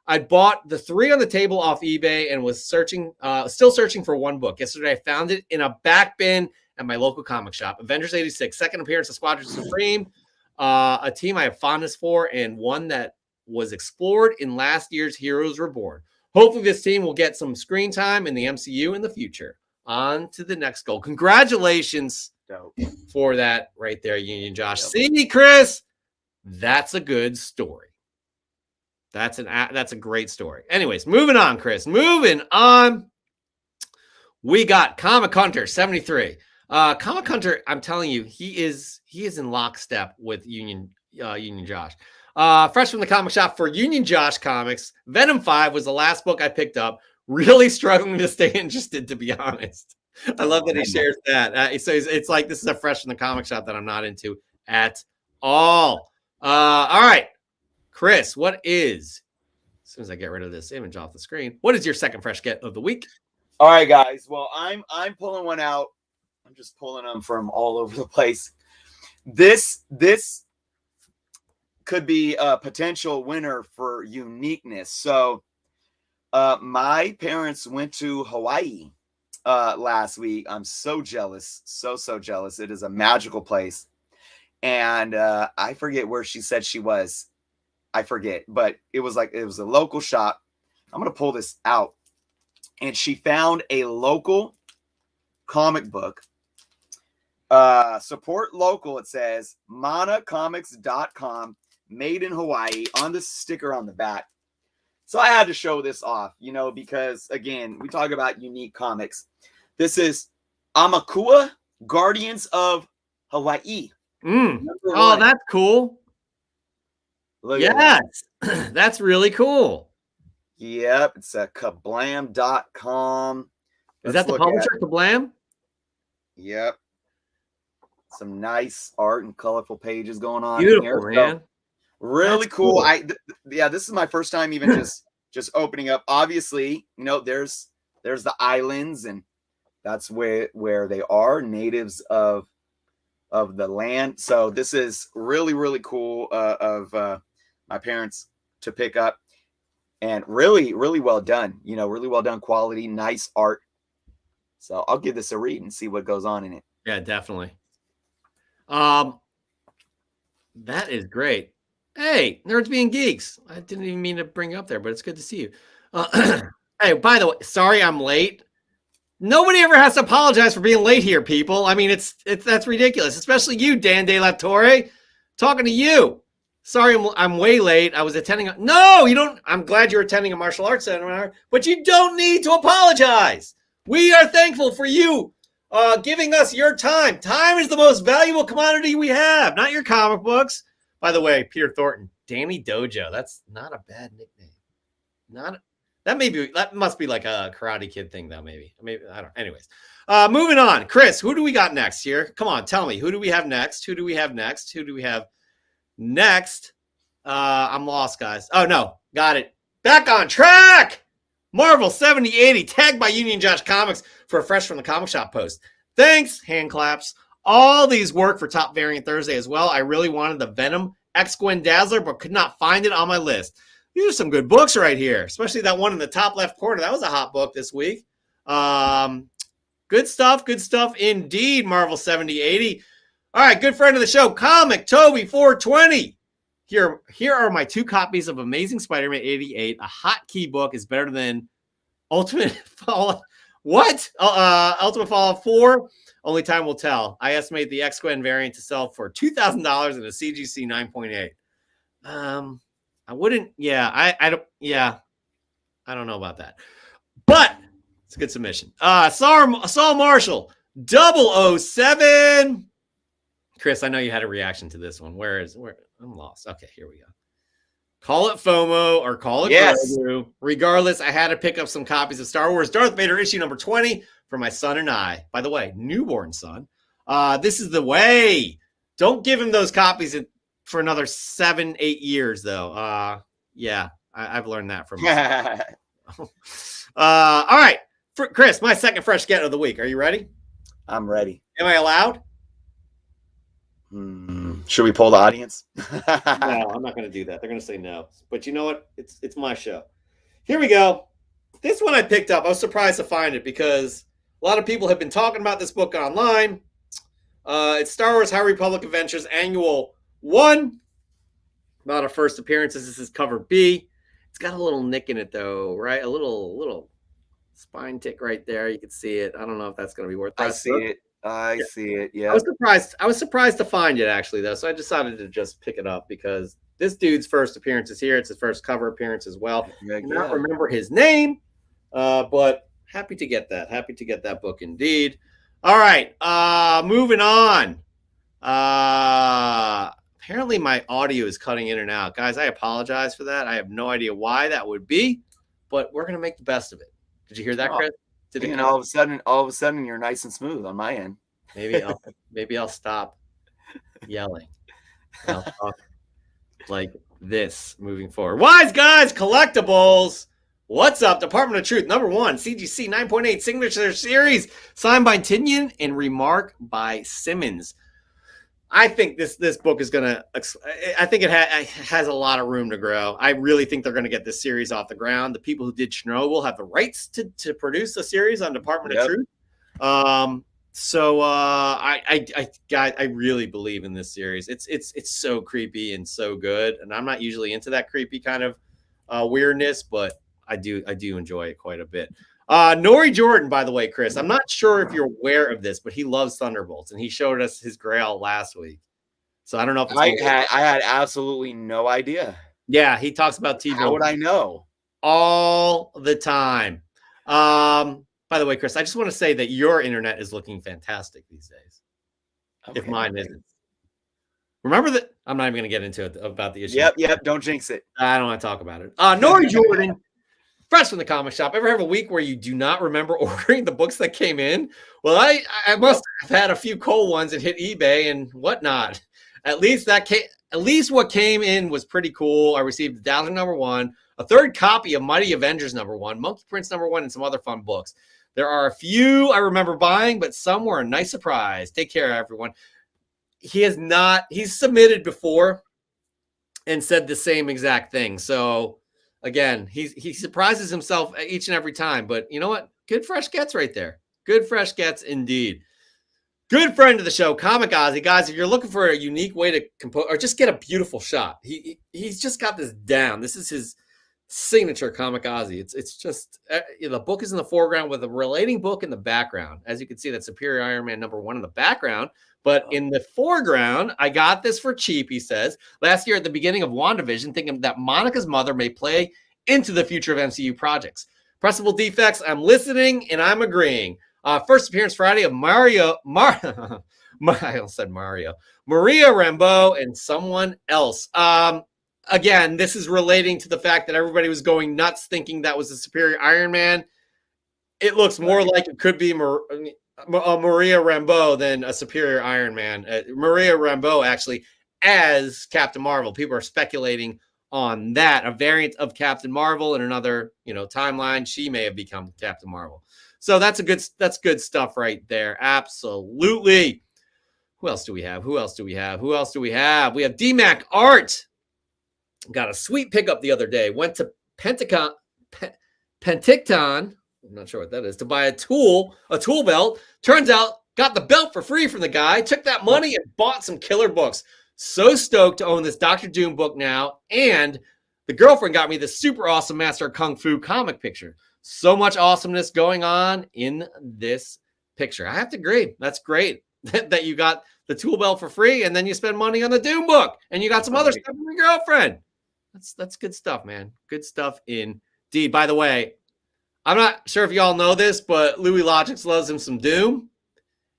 I bought the 3 on the table off eBay and was still searching for one book. Yesterday, I found it in a back bin at my local comic shop. Avengers 86, second appearance of Squadron Supreme, a team I have fondness for, and one that was explored in last year's Heroes Reborn. Hopefully, this team will get some screen time in the MCU in the future. On to the next goal. Congratulations for that right there, Union Josh. Yep. See, Chris, that's a good story. That's a great story. Anyways, moving on, Chris. Moving on. We got Comic Hunter 73. Comic Hunter, I'm telling you, he is in lockstep with Union Josh. Fresh from the comic shop for Union Josh Comics. Venom 5 was the last book I picked up. Really struggling to stay interested, to be honest. I love that he shares that. So it's like this is a fresh from the comic shop that I'm not into at all. All right. Chris, what is, as soon as I get rid of this image off the screen, what is your second fresh get of the week? All right, guys. Well, I'm pulling one out. I'm just pulling them from all over the place. This could be a potential winner for uniqueness. So my parents went to Hawaii last week. I'm so jealous. So jealous. It is a magical place. And I forget where she said she was. I forget, but it was a local shop. I'm going to pull this out and she found a local comic book. Support local, it says, manacomics.com, made in Hawaii, on the sticker on the back. So I had to show this off, you know, because, again, we talk about unique comics. This is Amakua, Guardians of Hawaii. Oh, that's cool. Look yes, that's really cool. Yep, it's at kablam.com. Is that the publisher, Kablam? Yep. Some nice art and colorful pages going on. Beautiful, in here. man. So, really That's cool. cool. Yeah, this is my first time even just opening up. Obviously, you know, there's the islands, and that's where they are, natives of the land. So this is really, really cool of my parents to pick up, and really, really well done. You know, really well done quality, nice art. So I'll give this a read and see what goes on in it. Yeah, definitely. That is great. Hey, nerds being geeks. I didn't even mean to bring you up there, but it's good to see you. Hey, by the way, sorry I'm late. Nobody ever has to apologize for being late here, people. I mean, that's ridiculous, especially you, Dan De La Torre. Talking to you. Sorry, I'm way late. I was attending. No, you don't. I'm glad you're attending a martial arts seminar, but you don't need to apologize. We are thankful for you giving us your time. Time is the most valuable commodity we have, not your comic books. By the way, Peter Thornton, Danny Dojo. That's not a bad nickname. That must be like a Karate Kid thing, though. Maybe I don't. Anyways, moving on. Chris, who do we got next here? Come on, tell me. Who do we have next? Who do we have next? I'm lost, guys. Oh no, got it. Back on track. Marvel 7080, tagged by Union Josh Comics for a Fresh from the Comic Shop post. Thanks, hand claps. All these work for Top Variant Thursday as well. I really wanted the Venom X-Gwen Dazzler, but could not find it on my list. These are some good books right here, especially that one in the top left corner. That was a hot book this week. Good stuff indeed, Marvel 7080. All right, good friend of the show, Comic Toby 420. Here are my 2 copies of Amazing Spider-Man 88. A hot key book is better than Ultimate Fallout. What? Ultimate Fallout 4? Only time will tell. I estimate the X-Gwen variant to sell for $2,000 in a CGC 9.8. I wouldn't. Yeah, I don't. Yeah, I don't know about that. But it's a good submission. Saul Marshall 007. Chris, I know you had a reaction to this one. Where I'm lost. Okay, here we go. Call it FOMO or call it Grogu. Regardless, I had to pick up some copies of Star Wars Darth Vader issue number 20 for my son and I. By the way, newborn son. This is the way. Don't give him those copies for another 7-8 years, though. Yeah, I've learned that from him. All right. Chris, my second fresh get of the week. Are you ready? I'm ready. Am I allowed? Should we poll the audience? No, I'm not going to do that. They're going to say no. But you know what? It's my show. Here we go. This one I picked up. I was surprised to find it because a lot of people have been talking about this book online. It's Star Wars High Republic Adventures Annual 1. About our first appearances. This is cover B. It's got a little nick in it, though, right? A little spine tick right there. You can see it. I don't know if that's going to be worth it. I see it. Yeah. I was surprised to find it, actually, though. So I decided to just pick it up because this dude's first appearance is here. It's his first cover appearance as well. I don't remember his name, but happy to get that. Happy to get that book indeed. All right. Moving on. Apparently my audio is cutting in and out. Guys, I apologize for that. I have no idea why that would be, but we're going to make the best of it. Did you hear that, Chris? And all of a sudden, you're nice and smooth on my end. Maybe I'll stop yelling. I'll talk like this moving forward. Wise Guys Collectibles. What's up? Department of Truth number 1, CGC 9.8 signature series, signed by Tinian and remark by Simmons. I think this book is gonna. I think it has a lot of room to grow. I really think they're gonna get this series off the ground. The people who did Chernobyl have the rights to produce a series on Department of Truth. So I really believe in this series. It's so creepy and so good. And I'm not usually into that creepy kind of weirdness, but I do enjoy it quite a bit. Nori Jordan, by the way, Chris, I'm not sure if you're aware of this, but he loves Thunderbolts, and he showed us his Grail last week. So I don't know if it's I had absolutely no idea. Yeah, he talks about TV. How would I know? All the time. By the way, Chris, I just want to say that your internet is looking fantastic these days. Okay. If mine isn't. Remember that I'm not even going to get into it about the issue. Yep. Don't jinx it. I don't want to talk about it. Nori Jordan, fresh from the comic shop. Ever have a week where you do not remember ordering the books that came in? Well, I must have had a few cold ones and hit eBay and whatnot. At least what came in was pretty cool. I received Dazzler #1, a third copy of Mighty Avengers #1, Monkey Prince #1, and some other fun books. There are a few I remember buying, but some were a nice surprise. Take care, everyone. He's submitted before and said the same exact thing. So again, he surprises himself each and every time. But you know what? Good fresh gets right there. Good fresh gets indeed. Good friend of the show, Comic Ozzy. Guys, if you're looking for a unique way to compose or just get a beautiful shot, he's just got this down. This is his signature, Comic Ozzy. It's just the book is in the foreground with a relating book in the background. As you can see, that Superior Iron Man #1 in the background. But in the foreground, I got this for cheap, he says. Last year at the beginning of WandaVision, thinking that Monica's mother may play into the future of MCU projects. Pressable defects, I'm listening and I'm agreeing. First appearance Friday of I almost said Maria Rambeau and someone else. Again, this is relating to the fact that everybody was going nuts thinking that was a Superior Iron Man. It looks more like it could be Maria Rambeau than a Superior Iron Man. Maria Rambeau actually as Captain Marvel. People are speculating on that, a variant of Captain Marvel in another, timeline. She may have become Captain Marvel. So that's good stuff right there. Absolutely. Who else do we have? We have DMAC Art. Got a sweet pickup the other day. Went to Penticton. I'm not sure what that is, to buy a tool belt. Turns out got the belt for free from the guy. Took that money and bought some killer books. So stoked to own this Dr. Doom book now. And the girlfriend got me this super awesome Master of Kung Fu comic picture. So much awesomeness going on in this picture. I have to agree. That's great that you got the tool belt for free and then you spend money on the Doom book and you got some other stuff from your girlfriend. That's good stuff, man. Good stuff indeed. By the way, I'm not sure if y'all know this, but Louis Logix loves him some Doom,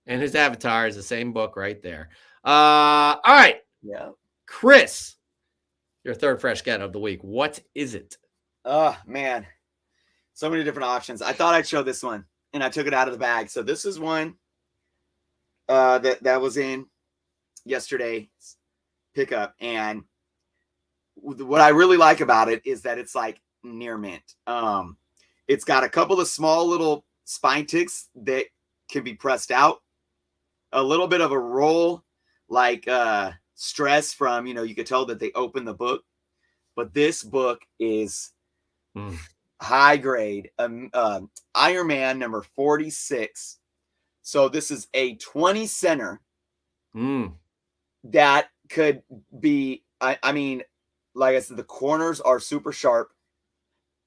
and his avatar is the same book right there. All right. Yeah. Chris, your third fresh get of the week. What is it? Oh, man. So many different options. I thought I'd show this one, and I took it out of the bag. So this is one that was in yesterday's pickup, and what I really like about it is that it's like near mint. It's got a couple of small little spine ticks that can be pressed out, a little bit of a roll, like stress from, you could tell that they opened the book, but this book is high grade. Iron Man number 46. So this is a 20 center that could be, I mean, like I said, the corners are super sharp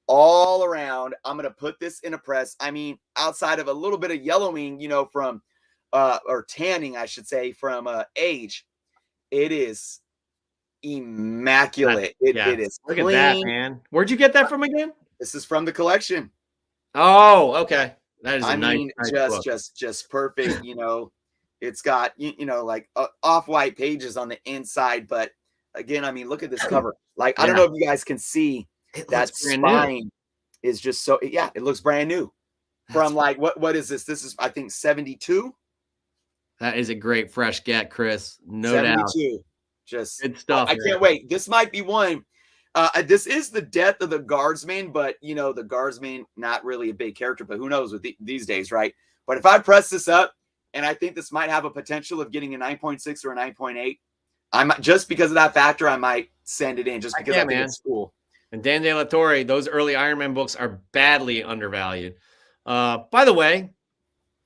all around. I'm going to put this in a press. I mean, outside of a little bit of yellowing, from, or tanning, I should say, from age, it is immaculate. It is Look clean. at that, man. Where'd you get that from again? This is from the collection. Oh, okay. That is just perfect. It's got, like off-white pages on the inside. But again, I mean, look at this cover. Like, I don't know if you guys can see that spine is just so, it looks brand new. From like, what is this? This is, I think, 72. That is a great fresh get, Chris. No 72. doubt. Just good stuff. I can't wait. This might be one. This is the death of the guardsman, but the guardsman, not really a big character, but who knows with these days, right? But if I press this up, and I think this might have a potential of getting a 9.6 or a 9.8, I might, just because of that factor, I might send it in just because I think it's cool. And Dan De La Torre, those early Iron Man books are badly undervalued. By the way,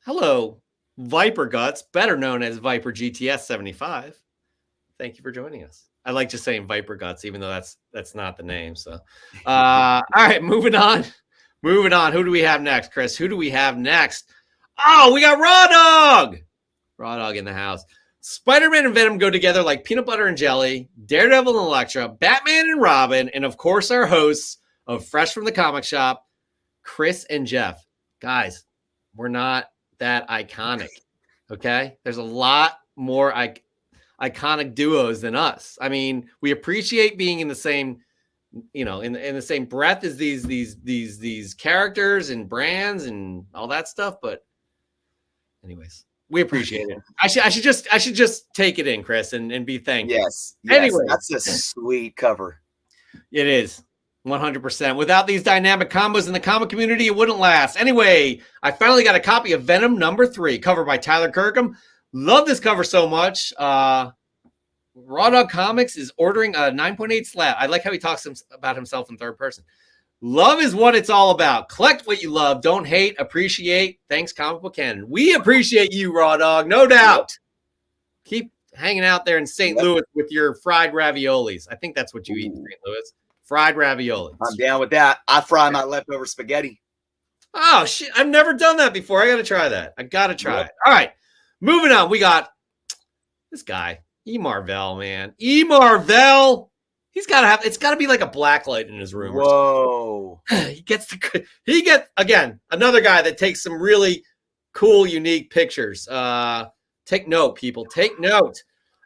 hello, Viper Guts, better known as Viper GTS 75. Thank you for joining us. I like just saying Viper Guts, even though that's not the name. So, all right, moving on. Moving on. Who do we have next, Chris? Who do we have next? Oh, we got Raw Dog. Raw Dog in the house. Spider-Man and Venom go together like peanut butter and jelly, Daredevil and Elektra, Batman and Robin, and of course our hosts of Fresh from the Comic Shop, Chris and Jeff. Guys, we're not that iconic, okay? There's a lot more iconic duos than us. I mean, we appreciate being in the same, in the same breath as these characters and brands and all that stuff, but anyways. We appreciate it. I should just take it in, Chris, and be thankful. Yes. Anyway, that's a sweet cover. It is 100%. Without these dynamic combos in the comic community, it wouldn't last. Anyway, I finally got a copy of Venom #3, covered by Tyler Kirkham. Love this cover so much. Raw Dog Comics is ordering a 9.8 slab. I like how he talks about himself in third person. Love is what it's all about. Collect what you love. Don't hate. Appreciate. Thanks, Comic Book Canon. We appreciate you, Raw Dog. No doubt. Keep hanging out there in St. Louis with your fried raviolis. I think that's what you eat in St. Louis. Fried raviolis. I'm down with that. I fry my leftover spaghetti. Oh, shit. I've never done that before. I got to try that. I got to try it. All right. Moving on. We got this guy, E. Marvell, man. E. Marvell. He's got to have, it's got to be like a black light in his room. Whoa. He gets again, another guy that takes some really cool, unique pictures. Take note, people. Take note.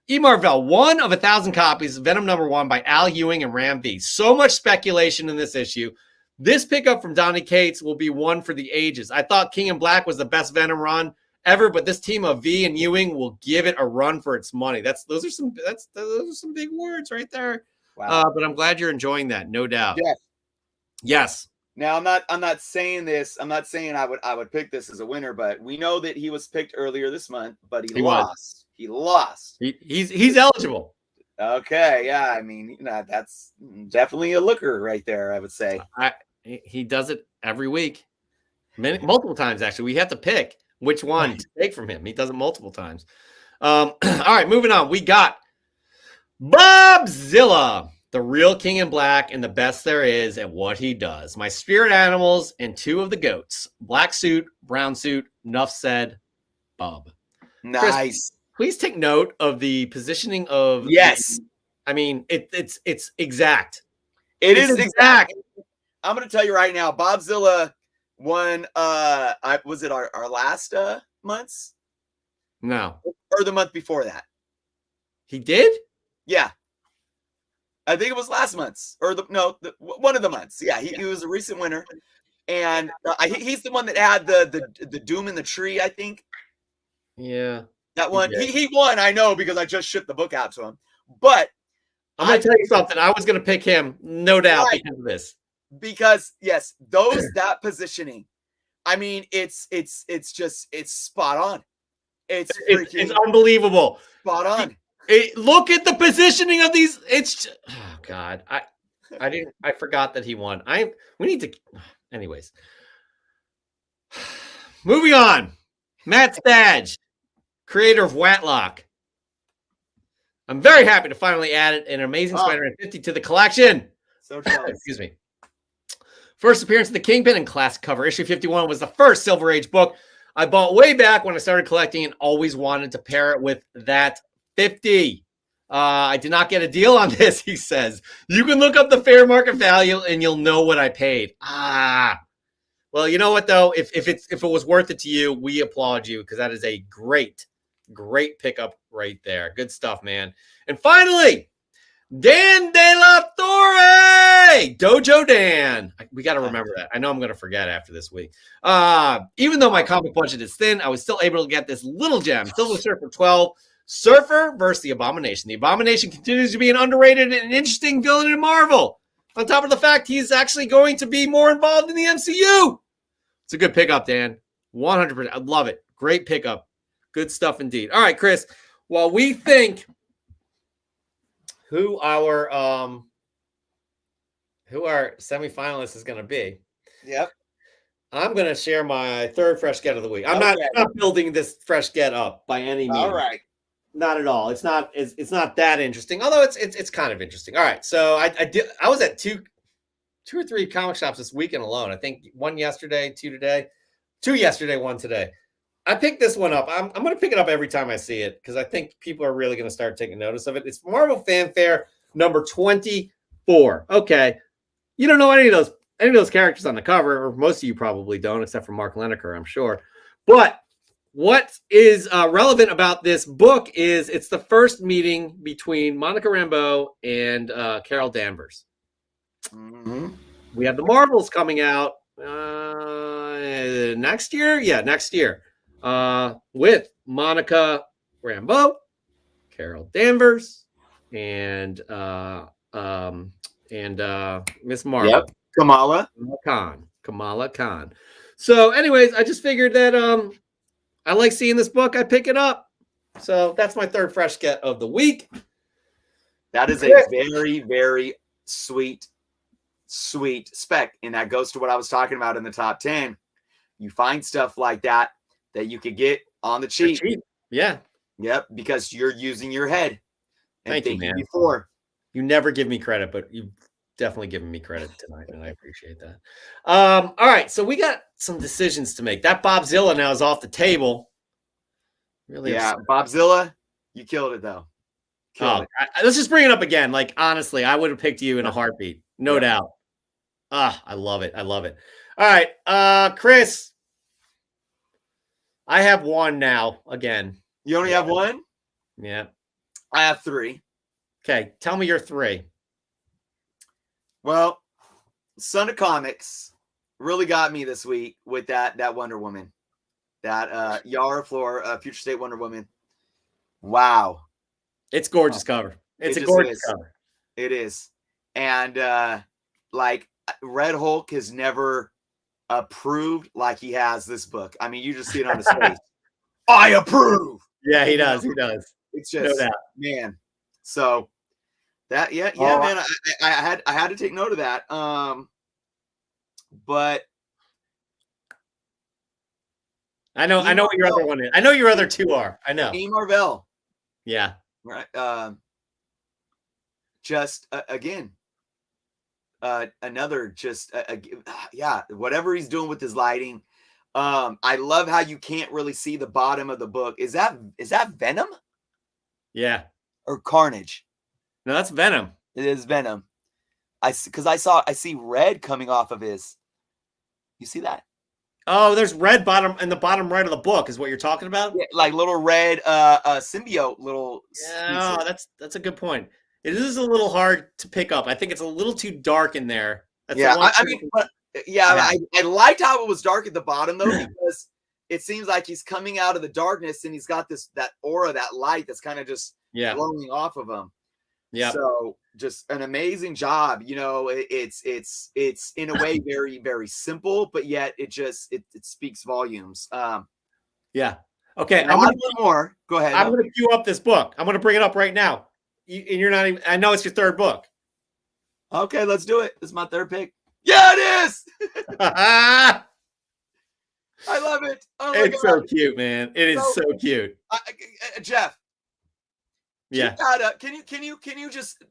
E. Marvell, 1 of 1,000 copies, Venom #1 by Al Ewing and Ram V. So much speculation in this issue. This pickup from Donny Cates will be one for the ages. I thought King and Black was the best Venom run ever, but this team of V and Ewing will give it a run for its money. Those are some big words right there. Wow. But I'm glad you're enjoying that, no doubt. Yes. Yes. Now I'm not saying this. I'm not saying I would pick this as a winner, but we know that he was picked earlier this month, but he lost. He lost. He's eligible. Okay, yeah. I mean, that's definitely a looker right there, I would say. He does it every week. Multiple times, actually. We have to pick which one to take from him. He does it multiple times. All right, moving on. We got Bobzilla, the real King in Black and the best there is at what he does. My spirit animals and 2 of the goats. Black suit, brown suit. Enough said. Bob. Nice. Chris, please take note of the positioning of. Yes. It's exact. It's exact. I'm going to tell you right now, Bobzilla won. Was it our last month's? No. Or the month before that? He did? Yeah. I think it was last month's or one of the months. Yeah, he was a recent winner, and he's the one that had the Doom in the Tree. I think. Yeah, that one. He won. I know because I just shipped the book out to him. But I'm gonna tell you something. I was gonna pick him, no doubt, because of this. Because yes, that positioning. I mean, it's spot on. It's unbelievable. Spot on. Look at the positioning of these. Oh God, I forgot that he won. We need to, anyways. Moving on. Matt Stadge, creator of Watlock. I'm very happy to finally add an Amazing Spider-Man 50 to the collection. So jealous. Excuse me. First appearance of the Kingpin and classic cover. Issue 51 was the first Silver Age book I bought way back when I started collecting and always wanted to pair it with that 50. I did not get a deal on this, he says. You can look up the fair market value and you'll know what I paid. Well, you know what though? If it was worth it to you, we applaud you because that is a great pickup right there. Good stuff, man. And finally, Dan De La Torre, Dojo Dan. We got to remember that. I know I'm going to forget after this week. Even though my comic budget is thin, I was still able to get this little gem, Silver Surfer 12. Surfer versus the Abomination. The Abomination continues to be an underrated and interesting villain in Marvel. On top of the fact he's actually going to be more involved in the MCU. It's a good pickup, Dan. 100%. I love it. Great pickup. Good stuff indeed. All right, Chris. While we think who our semifinalist is going to be. Yep. I'm going to share my third fresh get of the week. I'm not building this fresh get up by any means. All right. Not at all. It's not that interesting. Although it's kind of interesting. All right. So I was at two. 2 or 3 comic shops this weekend alone. I think 1 yesterday, 2 today, 2 yesterday, 1 today. I picked this one up. I'm going to pick it up every time I see it because I think people are really going to start taking notice of it. It's Marvel Fanfare number 24. Okay. You don't know any of those characters on the cover, or most of you probably don't, except for Mark Lineker, I'm sure. But what is relevant about this book is it's the first meeting between Monica Rambeau and Carol Danvers. Mm-hmm. We have the Marvels coming out next year. Yeah, next year. With Monica Rambeau, Carol Danvers, and Miss Marvel. Yep. Kamala Khan. So, anyways, I just figured that I like seeing this book. I pick it up. So that's my third fresh get of the week. That is a very, very sweet spec. And that goes to what I was talking about in the top 10. You find stuff like that you could get on the cheap. Yeah. Yep. Because you're using your head and Thank you, thinking man. before. You never give me credit, but you've definitely given me credit tonight, and I appreciate that. All right. So we got some decisions to make. That Bobzilla now is off the table. Really? Yeah. Bobzilla, you killed it though. Let's just bring it up again. Like, honestly, I would have picked you in a heartbeat. No doubt. I love it. All right. Chris, I have one now again. You only have one? Yeah. I have 3. Okay. Tell me your 3. Well, Son of Comics really got me this week with that Wonder Woman. That Yara Flor, Future State Wonder Woman. Wow. It's gorgeous cover. It's a gorgeous cover. It is. And like Red Hulk has never approved like he has this book. I mean, you just see it on his face. I approve. Yeah, he does. It's just, no doubt. Man. So that, man, I had to take note of that. But I know what your other one is. I know your other 2 are. I know. E. Marvell. Yeah. Right. Just again, another just whatever he's doing with his lighting. I love how you can't really see the bottom of the book. Is that Venom? Yeah. Or Carnage? No, that's Venom. It is Venom. I see red coming off of his. You see that? Oh, there's red bottom in the bottom right of the book is what you're talking about? Yeah, like little red symbiote little. Yeah, that's a good point. It is a little hard to pick up. I think it's a little too dark in there. That's I liked how it was dark at the bottom though, because it seems like he's coming out of the darkness and he's got that aura, that light that's kind of just glowing off of him. Yeah. So just an amazing job. You know, it's in a way very, very simple, but yet it speaks volumes. Yeah. Okay. I'm gonna do more. Go ahead. I'm gonna queue up this book. I'm gonna bring it up right now. And you're not even. I know it's your 3rd book. Okay, let's do it. This is my 3rd pick. Yeah, it is. I love it. Oh my it's God. So cute, man. It is so cute. Jeff. Yeah. Can you just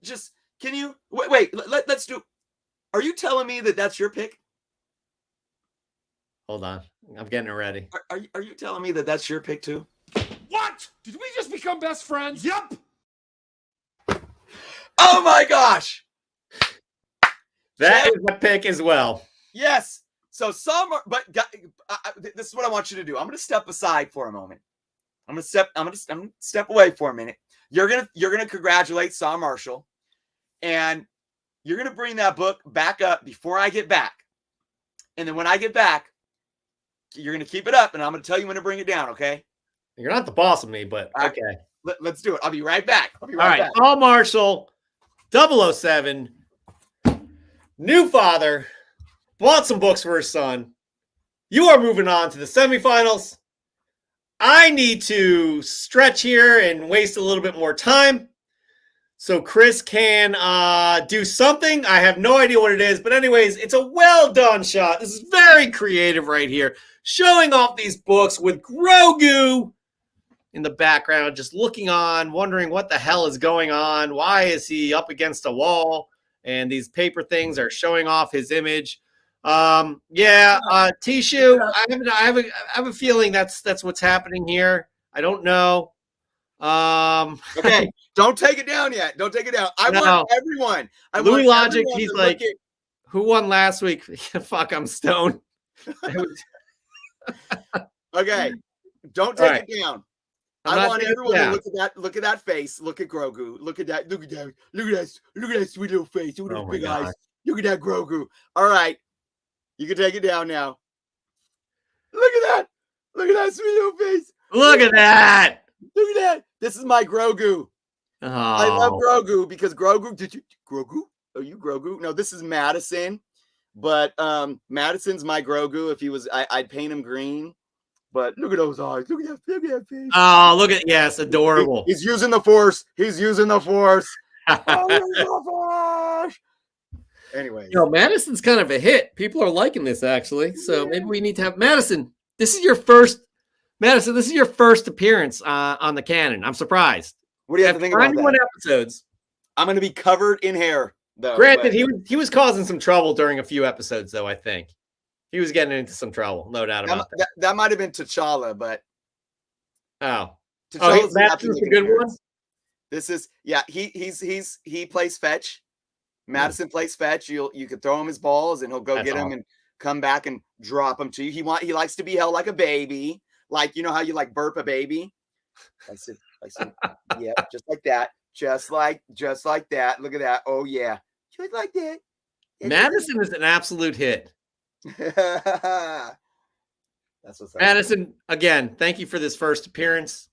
wait? Let's do. Are you telling me that that's your pick? Hold on, I'm getting it ready. Are you telling me that that's your pick too? What? Did we just become best friends? Yep. Oh my gosh. That is my pick as well. Yes. So this is what I want you to do. I'm going to step aside for a moment. I'm going to step away for a minute. You're going to congratulate Sam Marshall, and you're going to bring that book back up before I get back. And then when I get back, you're going to keep it up, and I'm going to tell you when to bring it down, okay? You're not the boss of me, but okay. Let's do it. I'll be right back. All right. Paul Marshall, 007, new father, bought some books for his son. You are moving on to the semifinals. I need to stretch here and waste a little bit more time so Chris can do something. I have no idea what it is, but anyways, it's a well done shot. This is very creative right here, showing off these books with Grogu in the background, just looking on, wondering what the hell is going on. Why is he up against a wall? and these paper things are showing off his image. Tishu, I have a feeling that's what's happening here. I don't know. Okay, don't take it down yet. Don't take it down. I want everyone. Louis Logic, he's like, who won last week? Fuck, I'm stoned. Okay, don't take it down. I want everyone to look at that face. Look at Grogu. Look at that sweet little face. Look at those big eyes. Look at that Grogu. All right, you can take it down now. Look at that. Look at that sweet little face. Look at that. Look at that. This is my Grogu. Oh. I love Grogu because Grogu. Grogu? Are you Grogu? No, this is Madison. But Madison's my Grogu. If he was, I'd paint him green. But look at those eyes. Look at that face. Oh, look at yes, adorable. He's using the Force. He's using the Force. Anyway, Madison's kind of a hit. People are liking this actually. So maybe we need to have Madison. This is your first appearance on the canon. I'm surprised. What do you have to think about 91 that? episodes. I'm going to be covered in hair, though. Granted, he was causing some trouble during a few episodes, though. I think he was getting into some trouble, no doubt about that. That might have been T'Challa, but Madison's a good one. This is he plays fetch. Madison plays fetch. You could throw him his balls, and he'll go get him and come back and drop him to you. He likes to be held like a baby. Like, you know how you like burp a baby? I said, yeah, just like that. Just like that. Look at that. Oh, yeah. Just like that. Madison is an absolute hit. That's what's up. Madison, again, thank you for this first appearance.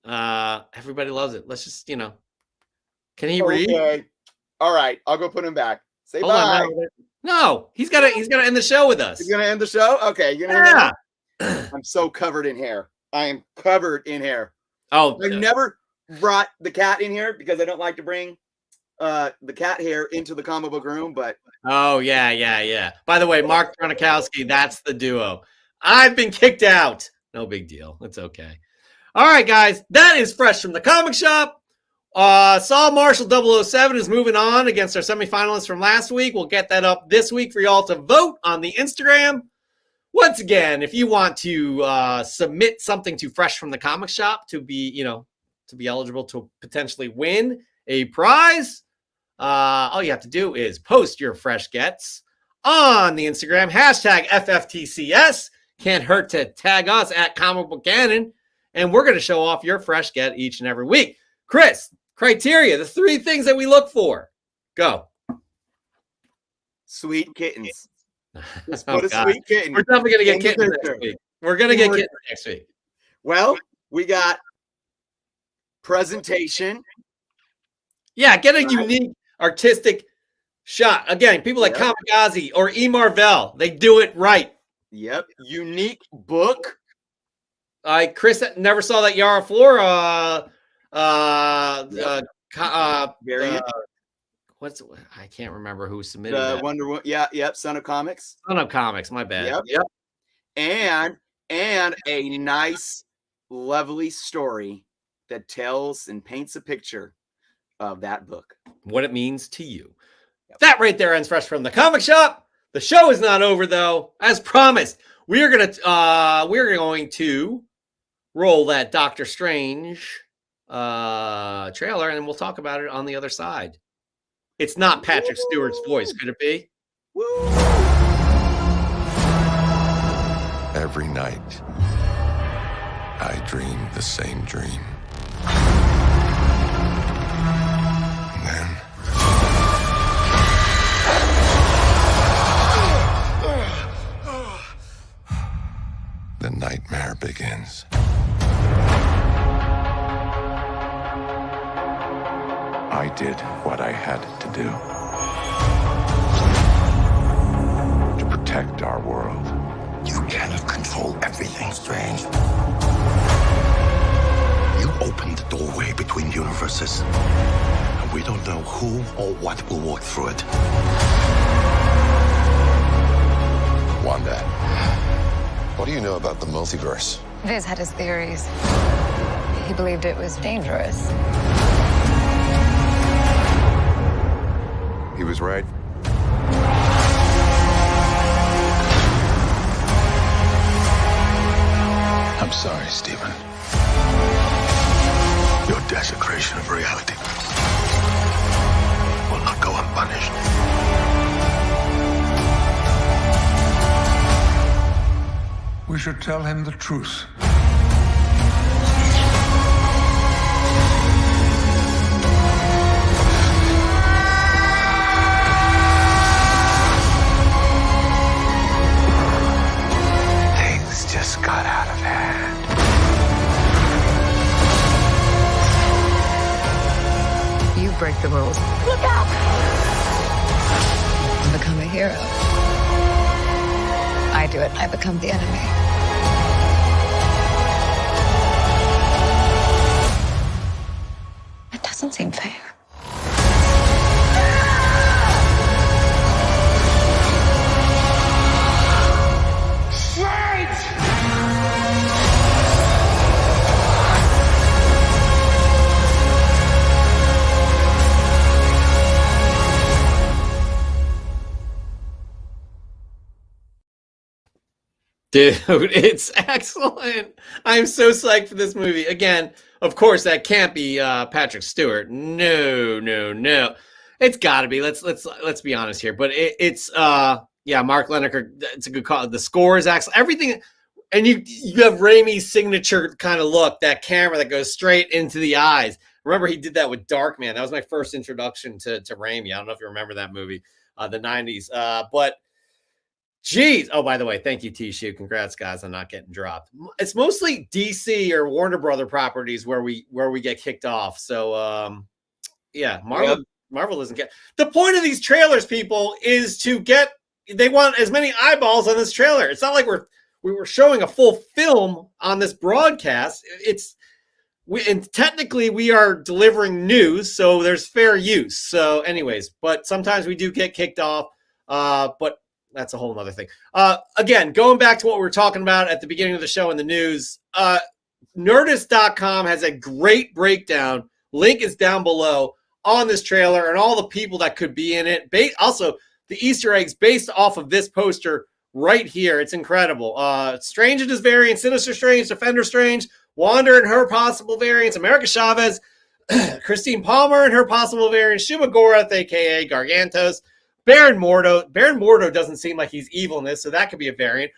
Everybody loves it. Let's just, can he read? All right. I'll go put him back. Say Hold bye. on, no, he's gonna end the show with us. He's gonna end the show? Okay. You're gonna I'm so covered in hair. I am covered in hair. Oh, I've never brought the cat in here because I don't like to bring the cat hair into the comic book room, but yeah. By the way, Mark Gronikowski, that's the duo. I've been kicked out. No big deal. It's okay. All right, guys, that is fresh from the comic shop. Saul Marshall 007 is moving on against our semifinalists from last week. We'll get that up this week for y'all to vote on the Instagram. Once again, if you want to submit something to Fresh from the Comic Shop to be eligible to potentially win a prize, all you have to do is post your fresh gets on the Instagram, #FFTCS. Can't hurt to tag us at Comic Book Cannon, and we're going to show off your fresh get each and every week. Chris, criteria, the 3 things that we look for. Go. Sweet kittens. Let's put a sweet kitten. We're definitely going to get kittens next week. We're going to get kittens next week. Well, we got presentation. Yeah, get a unique artistic shot. Again, people like Kamikaze or E. Marvell, they do it right. Yep. Unique book. Chris never saw that Yara Flora variant. I can't remember who submitted that. Wonder Woman. Son of Comics. Son of Comics, my bad. Yep. And a nice, lovely story that tells and paints a picture of that book. What it means to you. Yep. That right there ends Fresh from the Comic Shop. The show is not over though. As promised, we're going to roll that Doctor Strange trailer, and we'll talk about it on the other side. It's not Patrick Stewart's voice, could it be? Woo. Every night, I dream the same dream. And then the nightmare begins. I did what I had to do to protect our world. You cannot control everything, Strange. You opened the doorway between universes, and we don't know who or what will walk through it. Wanda, what do you know about the multiverse? Viz had his theories. He believed it was dangerous. He was right. I'm sorry, Stephen. Your desecration of reality will not go unpunished. We should tell him the truth. Things just got out of hand. You break the rules. Look out! Become a hero. I do it, I become the enemy. It doesn't seem fair. Dude, it's excellent. I'm so psyched for this movie. Again, of course, that can't be Patrick Stewart. No. It's got to be. Let's be honest here. But it's Mark Lineker. It's a good call. The score is excellent. Everything, and you have Raimi's signature kind of look. That camera that goes straight into the eyes. Remember, he did that with Darkman. That was my first introduction to Raimi. I don't know if you remember that movie, the '90s. But geez. Oh, by the way, thank you, T-Shoe. Congrats, guys, on not getting dropped. It's mostly DC or Warner Brother properties where we get kicked off. So, Marvel doesn't get. The point of these trailers, people, is to get. They want as many eyeballs on this trailer. It's not like we were showing a full film on this broadcast. And technically we are delivering news, so there's fair use. So, anyways, but sometimes we do get kicked off. But that's a whole nother thing. Again, going back to what we were talking about at the beginning of the show in the news, Nerdist.com has a great breakdown. Link is down below on this trailer and all the people that could be in it. Also, the Easter eggs based off of this poster right here. It's incredible. Strange and his variants, Sinister Strange, Defender Strange, Wanda and her possible variants, America Chavez, Christine Palmer and her possible variants, Shuma Gorath, a.k.a. Gargantos, Baron Mordo. Baron Mordo doesn't seem like he's evil in this, so that could be a variant.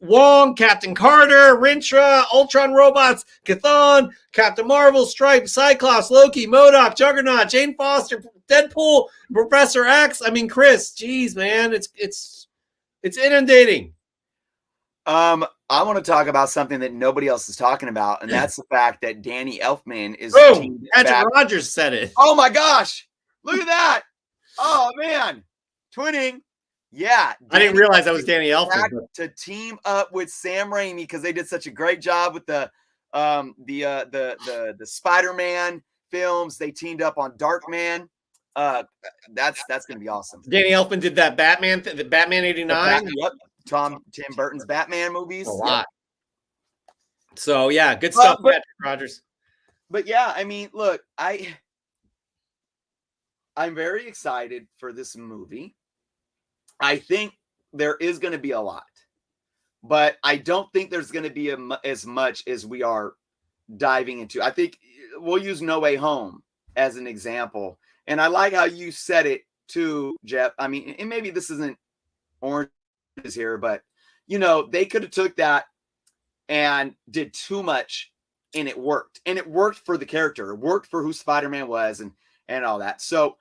Wong, Captain Carter, Rintra, Ultron Robots, Chthon, Captain Marvel, Stripe, Cyclops, Loki, MODOK, Juggernaut, Jane Foster, Deadpool, Professor X. I mean, Chris, geez, man, it's inundating. I want to talk about something that nobody else is talking about, and that's the fact that Danny Elfman is. Patrick Rogers said it. Oh my gosh! Look at that! Oh man, twinning. Yeah, I didn't realize that was Danny Elfman. To team up with Sam Raimi because they did such a great job with the Spider-Man films. They teamed up on Darkman. That's going to be awesome. Danny Elfman did that Batman, the Batman '89. Yep, Tim Burton's Batman movies. A lot. Yep. So yeah, good stuff, Patrick Rogers. But yeah, I mean, look, I'm very excited for this movie. I think there is going to be a lot, but I don't think there's going to be as much as we are diving into. I think we'll use No Way Home as an example. And I like how you said it too, Jeff. I mean, and maybe this isn't oranges here, but you know, they could have took that and did too much and it worked. And it worked for the character. It worked for who Spider-Man was and all that. So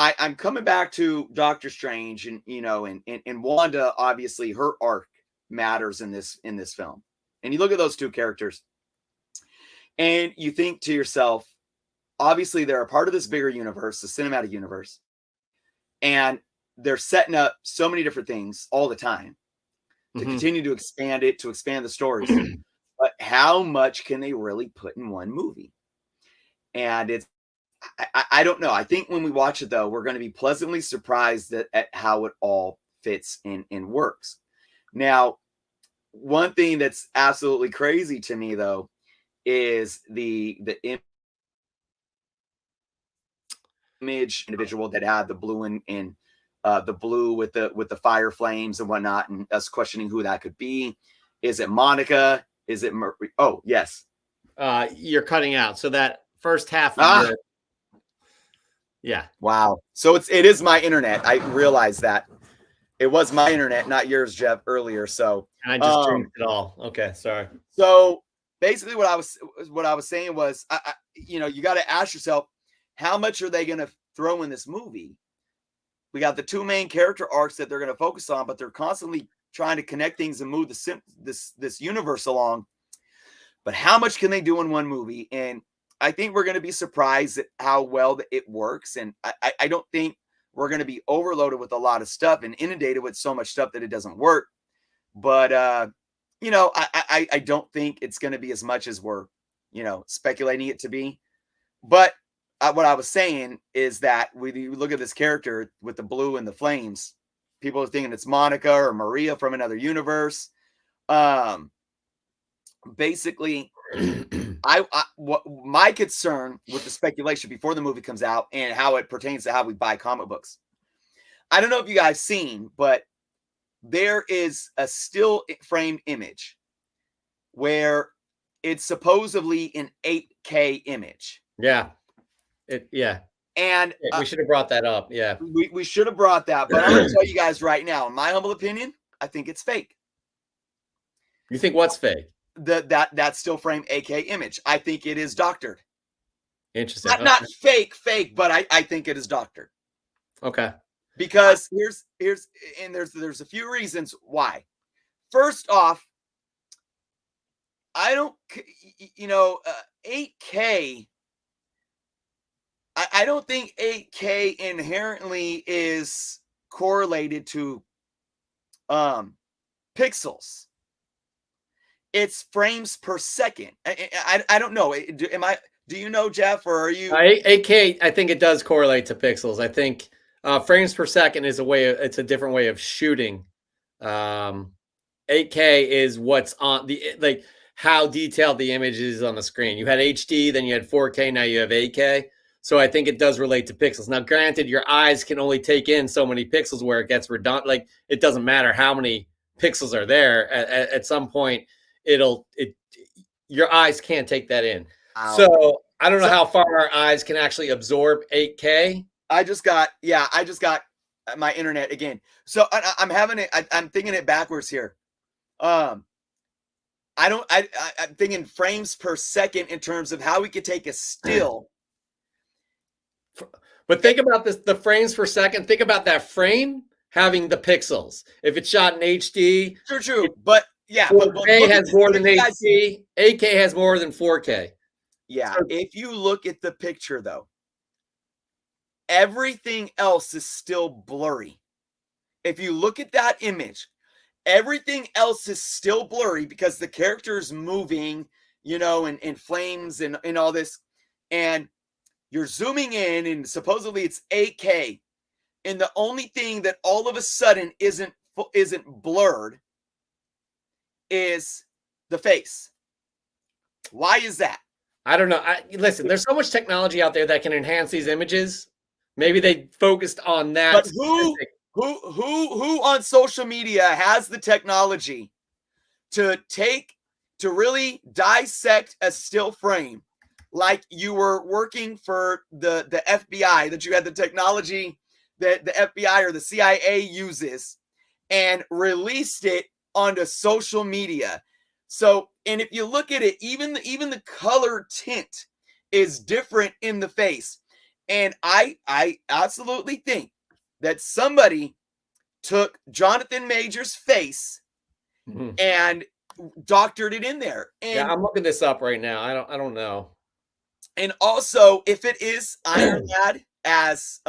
I'm coming back to Doctor Strange and, you know, and Wanda, obviously her arc matters in this film. And you look at those two characters and you think to yourself, obviously they're a part of this bigger universe, the cinematic universe, and they're setting up so many different things all the time to continue to expand it, to expand the stories. But how much can they really put in one movie? And I don't know. I think when we watch it, though, we're going to be pleasantly surprised at how it all fits and works. Now, one thing that's absolutely crazy to me, though, is the image individual that had the blue and the blue with the fire flames and whatnot, and us questioning who that could be. Is it Monica? Is it oh yes. You're cutting out. So that first half of your, yeah. Wow. So it is my internet. I realized that. It was my internet, not yours, Jeff, earlier. So And I just drinked it all. Okay, sorry. So basically what I was saying was, you got to ask yourself, how much are they going to throw in this movie? We got the two main character arcs that they're going to focus on, but they're constantly trying to connect things and move this universe along. But how much can they do in one movie? And I think we're going to be surprised at how well it works. And I don't think we're going to be overloaded with a lot of stuff and inundated with so much stuff that it doesn't work. But, I don't think it's going to be as much as we're, speculating it to be. But what I was saying is that when you look at this character with the blue and the flames, people are thinking it's Monica or Maria from another universe. Basically, what my concern with the speculation before the movie comes out and how it pertains to how we buy comic books. I don't know if you guys seen, but there is a still frame image where it's supposedly an 8K image. Yeah. And we should have brought that up. Yeah. We should have brought that. But I'm going to tell you guys right now, in my humble opinion, I think it's fake. You think what's fake? That still frame 8K image. I think it is doctored. Interesting. Not fake, but I think it is doctored. Okay. Because there's a few reasons why. First off, I don't, 8K. I don't think 8K inherently is correlated to pixels. It's frames per second. I don't know. Do you know, Jeff, or are you? 8K, I think it does correlate to pixels. I think frames per second is it's a different way of shooting. 8K is what's on how detailed the image is on the screen. You had HD, then you had 4K, now you have 8K. So I think it does relate to pixels. Now, granted, your eyes can only take in so many pixels where it gets redundant. Like, it doesn't matter how many pixels are there. At some point, your eyes can't take that in. Ow. So I don't know how far our eyes can actually absorb 8K. I just got my internet again. So I'm thinking it backwards here. I'm thinking frames per second in terms of how we could take a still. But think about this, the frames per second. Think about that frame having the pixels. If it's shot in HD. True. But yeah. 4K has more than HD. 8K has more than 4K. Yeah. So, if you look at the picture, though, everything else is still blurry. If you look at that image, everything else is still blurry because the character is moving, in flames and all this. And you're zooming in and supposedly it's 8K. And the only thing that all of a sudden isn't blurred is the face. Why is that? I don't know. Listen, there's so much technology out there that can enhance these images. Maybe they focused on that. But who on social media has the technology to really dissect a still frame like you were working for the FBI, that you had the technology that the FBI or the CIA uses and released it onto social media? So, and if you look at it, even the color tint is different in the face. And I absolutely think that somebody took Jonathan Majors' face and doctored it in there. And yeah, I'm looking this up right now. I don't know. And also, if it is Iron Lad as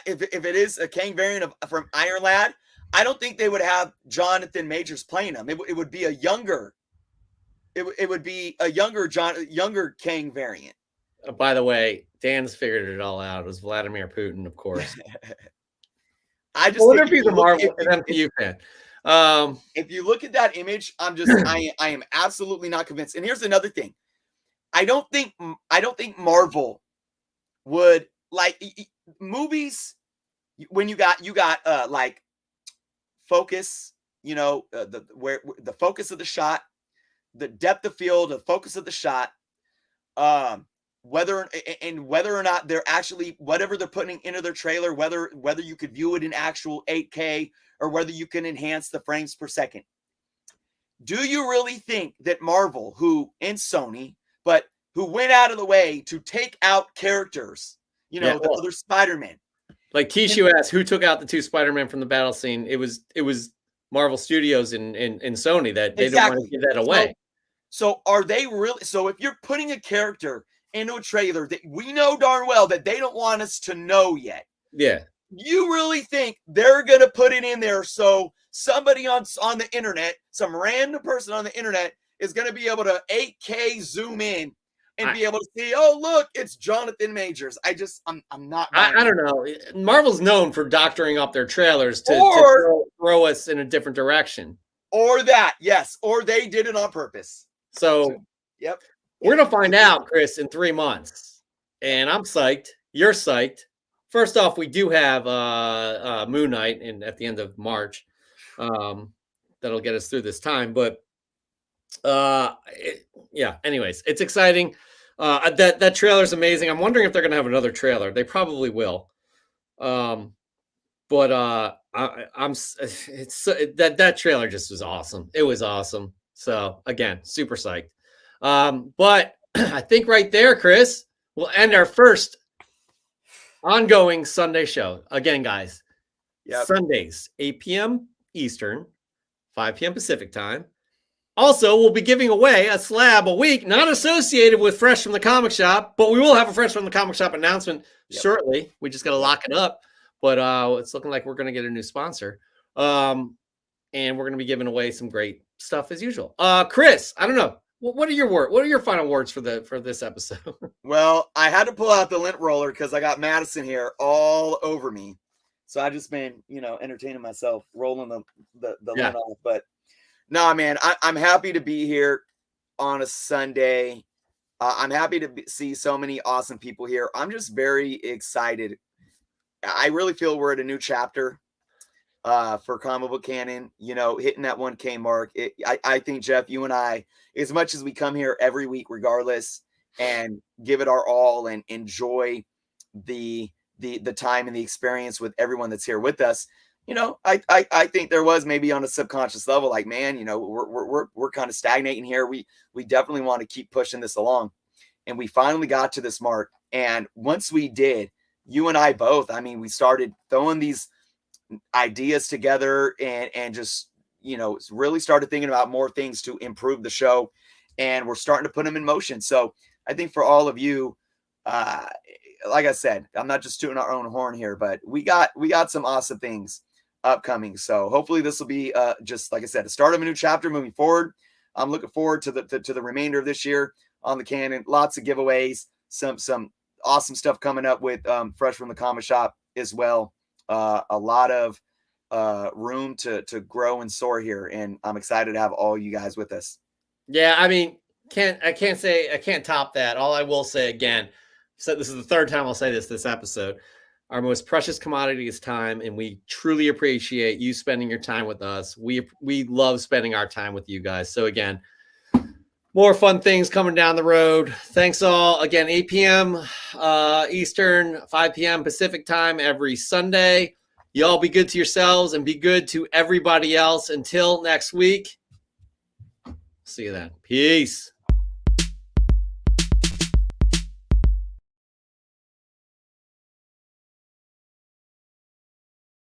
if it is a Kang variant from Iron Lad, I don't think they would have Jonathan Majors playing him. It would be a younger. It would be a younger Kang variant. By the way, Dan's figured it all out. It was Vladimir Putin, of course. I wonder if he's a Marvel MCU fan. If you look at that image, I am absolutely not convinced. And here's another thing. I don't think Marvel would like movies when you got like focus, the focus of the shot, the depth of field, the focus of the shot, whether or not they're actually whatever they're putting into their trailer, whether you could view it in actual 8K or whether you can enhance the frames per second. Do you really think that Marvel, and Sony, but who went out of the way to take out characters, the other Spider-Man? Like Kishu asked, who took out the 2 Spider-Man from the battle scene? It was Marvel Studios and Sony that they didn't want to give that away. So are they really? So if you're putting a character into a trailer that we know darn well that they don't want us to know yet, you really think they're gonna put it in there so somebody on the internet, some random person on the internet, is gonna be able to 8K zoom in and be able to see, oh look, it's Jonathan Majors? I'm not. I don't know. Marvel's known for doctoring up their trailers to throw us in a different direction. Or that, yes, or they did it on purpose. So yep, we're gonna find out, Chris, in 3 months, and I'm psyched. You're psyched. First off, we do have Moon Knight at the end of March. That'll get us through this time, but anyways, it's exciting. That trailer is amazing. I'm wondering if they're gonna have another trailer. They probably will. That trailer just was awesome. It was awesome. So again, super psyched. But I think right there, Chris, we'll end our first ongoing Sunday show. Again, guys, Sundays, 8 p.m. Eastern, 5 p.m. Pacific time. Also, we'll be giving away a slab a week, not associated with Fresh from the Comic Shop, but we will have a Fresh from the Comic Shop announcement shortly. We just got to lock it up. But it's looking like we're going to get a new sponsor. And we're going to be giving away some great stuff as usual. Chris, I don't know. What are your final words for this episode? Well, I had to pull out the lint roller because I got Madison here all over me. So I've just been, entertaining myself, rolling the lint off. But no, man, I'm happy to be here on a Sunday. I'm happy to see so many awesome people here. I'm just very excited. I really feel we're at a new chapter for comic book canon, hitting that 1K mark. I think, Jeff, you and I, as much as we come here every week, regardless, and give it our all and enjoy the time and the experience with everyone that's here with us, I think there was maybe on a subconscious level, like, man, we're kind of stagnating here. We definitely want to keep pushing this along. And we finally got to this mark. And once we did, you and I both, we started throwing these ideas together and just, really started thinking about more things to improve the show. And we're starting to put them in motion. So I think for all of you, like I said, I'm not just tooting our own horn here, but we got some awesome things upcoming. So hopefully this will be just, like I said, the start of a new chapter moving forward. I'm looking forward to the remainder of this year on the canon. Lots of giveaways, some awesome stuff coming up with Fresh from the Comic Shop as well. A lot of room to grow and soar here, and I'm excited to have all you guys with us. Yeah, I can't top that. All I will say again, so this is the third time I'll say this episode. Our most precious commodity is time, and we truly appreciate you spending your time with us. We love spending our time with you guys. So again, more fun things coming down the road. Thanks all. Again, 8 p.m. Eastern, 5 p.m. Pacific time every Sunday. Y'all be good to yourselves and be good to everybody else. Until next week, see you then. Peace.